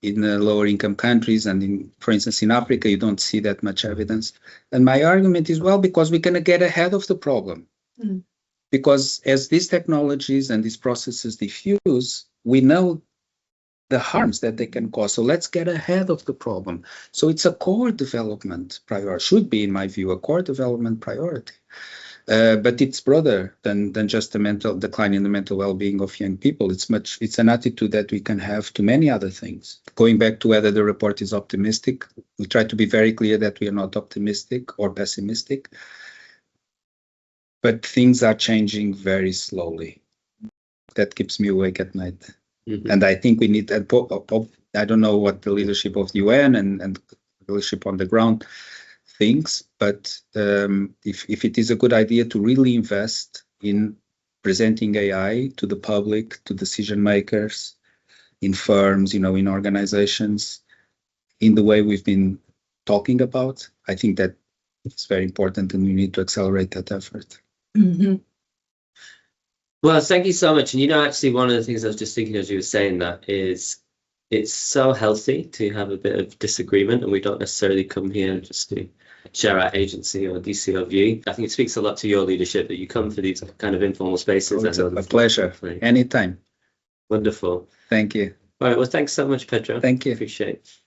lower income countries, and for instance, in Africa, you don't see that much evidence. And my argument is, well, because we're going to get ahead of the problem. Because as these technologies and these processes diffuse, we know the harms that they can cause. So let's get ahead of the problem. So it's a core development priority, should be, in my view, a core development priority. But it's broader than just the mental decline in the mental well-being of young people. It's an attitude that we can have to many other things. Going back to whether the report is optimistic, we try to be very clear that we are not optimistic or pessimistic, but things are changing very slowly. That keeps me awake at night. And I think we need, I don't know what the leadership of the UN and leadership on the ground thinks, but if it is a good idea to really invest in presenting AI to the public, to decision makers, in firms, in organizations, in the way we've been talking about, I think that it's very important and we need to accelerate that effort. Mhm. Well, thank you so much. And actually, one of the things I was just thinking as you were saying that is it's so healthy to have a bit of disagreement, and we don't necessarily come here just to share our agency or DC or view. I think it speaks a lot to your leadership that you come for these kind of informal spaces. It's a pleasure. Anytime. Wonderful. Thank you. All right. Well, thanks so much, Pedro. Thank you. Appreciate it.